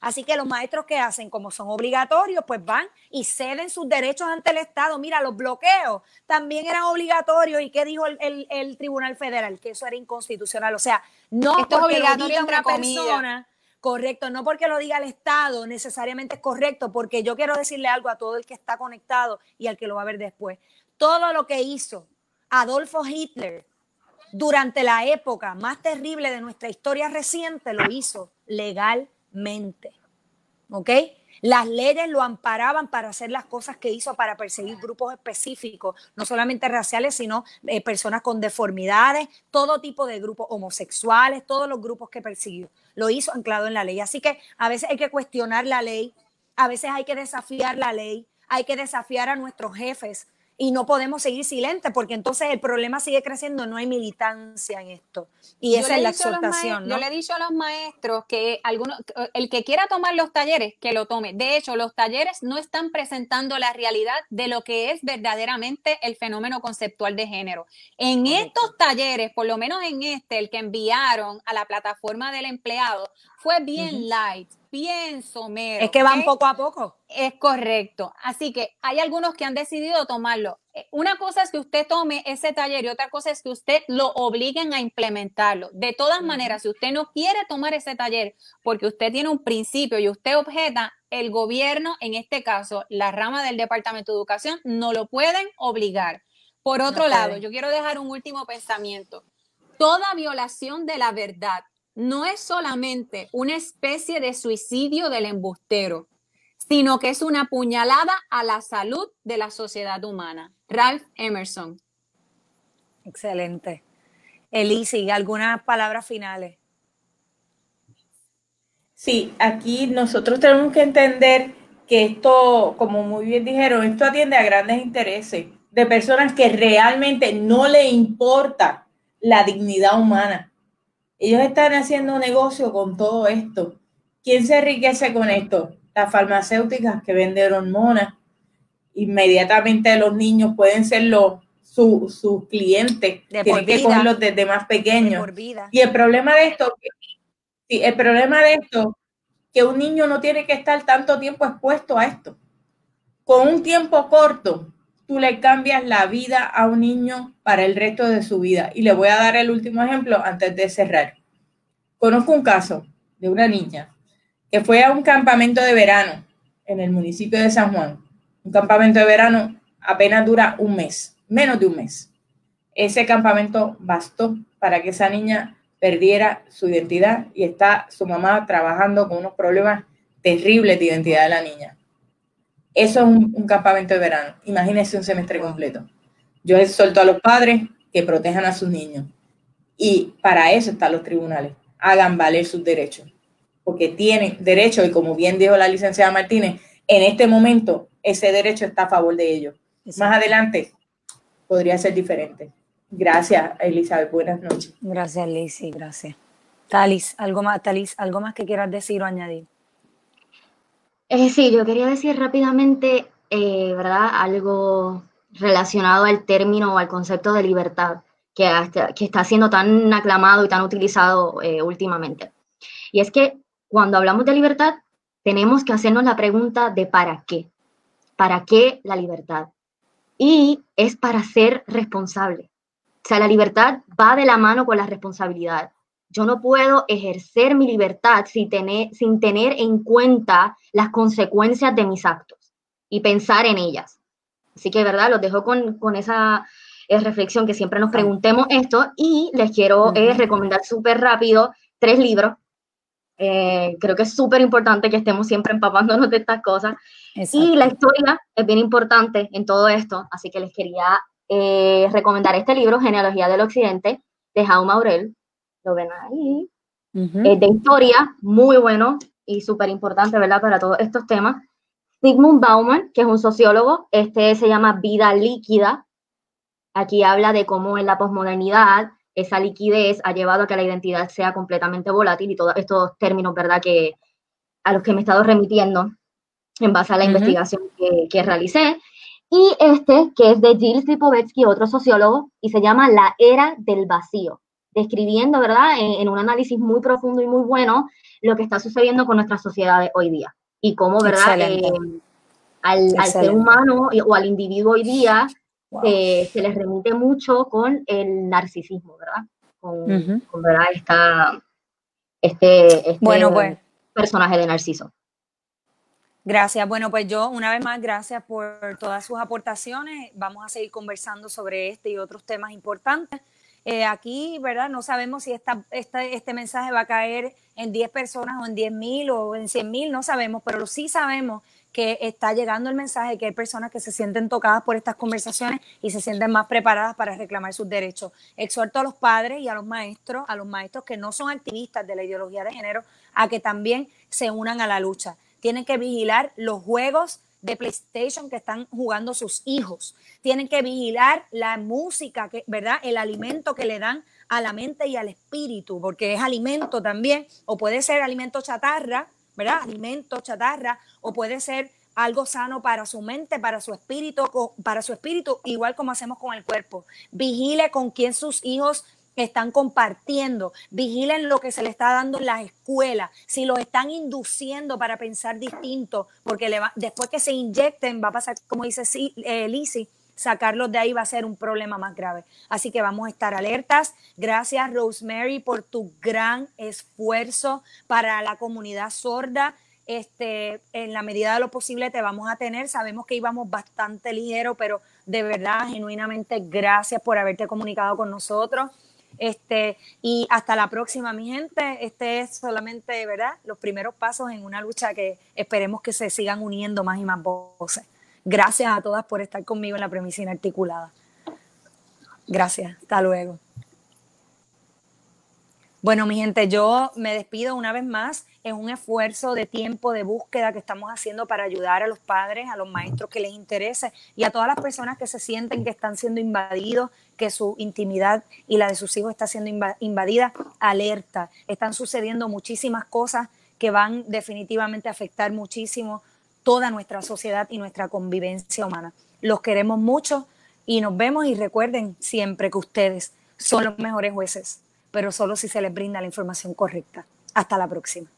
Así que los maestros que hacen, como son obligatorios, pues van y ceden sus derechos ante el Estado. Mira, los bloqueos también eran obligatorios. ¿Y qué dijo el Tribunal Federal? Que eso era inconstitucional. O sea, no esto porque es lo diga una persona, correcto, no porque lo diga el Estado necesariamente es correcto, porque yo quiero decirle algo a todo el que está conectado y al que lo va a ver después. Todo lo que hizo Adolfo Hitler durante la época más terrible de nuestra historia reciente lo hizo legalmente, ¿ok? Las leyes lo amparaban para hacer las cosas que hizo para perseguir grupos específicos, no solamente raciales, sino personas con deformidades, todo tipo de grupos, homosexuales, todos los grupos que persiguió. Lo hizo anclado en la ley. Así que a veces hay que cuestionar la ley, a veces hay que desafiar la ley, hay que desafiar a nuestros jefes y no podemos seguir silentes porque entonces el problema sigue creciendo, no hay militancia en esto. Y esa es la exhortación, ¿no? Yo le he dicho a los maestros que el que quiera tomar los talleres, que lo tome. De hecho, los talleres no están presentando la realidad de lo que es verdaderamente el fenómeno conceptual de género. En estos talleres, por lo menos en el que enviaron a la plataforma del empleado, fue bien light, bien somero. Es que van poco a poco. Es correcto. Así que hay algunos que han decidido tomarlo. Una cosa es que usted tome ese taller y otra cosa es que usted lo obliguen a implementarlo. De todas maneras, si usted no quiere tomar ese taller porque usted tiene un principio y usted objeta, el gobierno, en este caso, la rama del Departamento de Educación, no lo pueden obligar. Por otro lado, yo quiero dejar un último pensamiento. Toda violación de la verdad no es solamente una especie de suicidio del embustero, sino que es una puñalada a la salud de la sociedad humana. Ralph Emerson. Excelente. Elise, ¿algunas palabras finales? Sí, aquí nosotros tenemos que entender que esto, como muy bien dijeron, esto atiende a grandes intereses de personas que realmente no le importa la dignidad humana. Ellos están haciendo negocio con todo esto. ¿Quién se enriquece con esto? Las farmacéuticas que venden hormonas. Inmediatamente los niños pueden ser sus clientes. Tienen que cogerlos desde más pequeños. Y el problema de esto, que un niño no tiene que estar tanto tiempo expuesto a esto. Con un tiempo corto, tú le cambias la vida a un niño para el resto de su vida. Y le voy a dar el último ejemplo antes de cerrar. Conozco un caso de una niña que fue a un campamento de verano en el municipio de San Juan. Un campamento de verano apenas dura un mes, menos de un mes. Ese campamento bastó para que esa niña perdiera su identidad y está su mamá trabajando con unos problemas terribles de identidad de la niña. Eso es un campamento de verano. Imagínense un semestre completo. Yo exhorto a los padres que protejan a sus niños. Y para eso están los tribunales. Hagan valer sus derechos. Porque tienen derecho, y como bien dijo la licenciada Martínez, en este momento ese derecho está a favor de ellos. Exacto. Más adelante podría ser diferente. Gracias, Elizabeth. Buenas noches. Gracias, Lizzy. Gracias. Talis, ¿algo más que quieras decir o añadir? Sí, yo quería decir rápidamente, ¿verdad? Algo relacionado al término o al concepto de libertad que está siendo tan aclamado y tan utilizado últimamente. Y es que cuando hablamos de libertad, tenemos que hacernos la pregunta de ¿para qué? ¿Para qué la libertad? Y es para ser responsable. O sea, la libertad va de la mano con la responsabilidad. Yo no puedo ejercer mi libertad sin tener en cuenta las consecuencias de mis actos y pensar en ellas. Así que, ¿verdad? Los dejo con esa reflexión, que siempre nos preguntemos esto, y les quiero recomendar súper rápido 3 libros. Creo que es súper importante que estemos siempre empapándonos de estas cosas. Exacto. Y la historia es bien importante en todo esto, así que les quería recomendar este libro, Genealogía del Occidente, de Jaume Aurel. Lo ven ahí. Es de historia, muy bueno y súper importante, ¿verdad? Para todos estos temas. Zygmunt Bauman, que es un sociólogo, se llama Vida Líquida. Aquí habla de cómo en la posmodernidad esa liquidez ha llevado a que la identidad sea completamente volátil, y todos estos términos, ¿verdad?, a los que me he estado remitiendo en base a la investigación que realicé. Y que es de Gilles Lipovetsky, otro sociólogo, y se llama La Era del Vacío, describiendo, ¿verdad?, en un análisis muy profundo y muy bueno, lo que está sucediendo con nuestras sociedades hoy día. Y cómo, ¿verdad?, al ser humano o al individuo hoy día, se les remite mucho con el narcisismo, ¿verdad? Con ¿verdad? Bueno, pues, personaje de Narciso. Gracias. Bueno, pues yo, una vez más, gracias por todas sus aportaciones. Vamos a seguir conversando sobre este y otros temas importantes. Aquí, ¿verdad? No sabemos si este mensaje va a caer en 10 personas o en 10,000 o en 100,000, no sabemos, pero sí sabemos que está llegando el mensaje, que hay personas que se sienten tocadas por estas conversaciones y se sienten más preparadas para reclamar sus derechos. Exhorto a los padres y a los maestros que no son activistas de la ideología de género, a que también se unan a la lucha. Tienen que vigilar los juegos de PlayStation que están jugando sus hijos. Tienen que vigilar la música, ¿verdad? El alimento que le dan a la mente y al espíritu, porque es alimento también, o puede ser alimento chatarra, ¿verdad? Alimento chatarra, o puede ser algo sano para su mente, para su espíritu, igual como hacemos con el cuerpo. Vigile con quién sus hijos están compartiendo, vigilen lo que se le está dando en las escuelas, si los están induciendo para pensar distinto, porque después que se inyecten va a pasar, como dice Lizzy, sacarlos de ahí va a ser un problema más grave. Así que vamos a estar alertas. Gracias, Rosemary, por tu gran esfuerzo para la comunidad sorda. En la medida de lo posible te vamos a tener. Sabemos que íbamos bastante ligero, pero de verdad, genuinamente, gracias por haberte comunicado con nosotros. Y hasta la próxima, mi gente. Este es solamente, ¿verdad?, los primeros pasos en una lucha que esperemos que se sigan uniendo más y más voces. Gracias a todas por estar conmigo en la premisa inarticulada. Gracias, hasta luego. Bueno, mi gente, yo me despido una vez más. Es un esfuerzo de tiempo, de búsqueda que estamos haciendo para ayudar a los padres, a los maestros que les interese y a todas las personas que se sienten que están siendo invadidos, que su intimidad y la de sus hijos está siendo invadida. Alerta, están sucediendo muchísimas cosas que van definitivamente a afectar muchísimo toda nuestra sociedad y nuestra convivencia humana. Los queremos mucho y nos vemos, y recuerden siempre que ustedes son los mejores jueces, pero solo si se les brinda la información correcta. Hasta la próxima.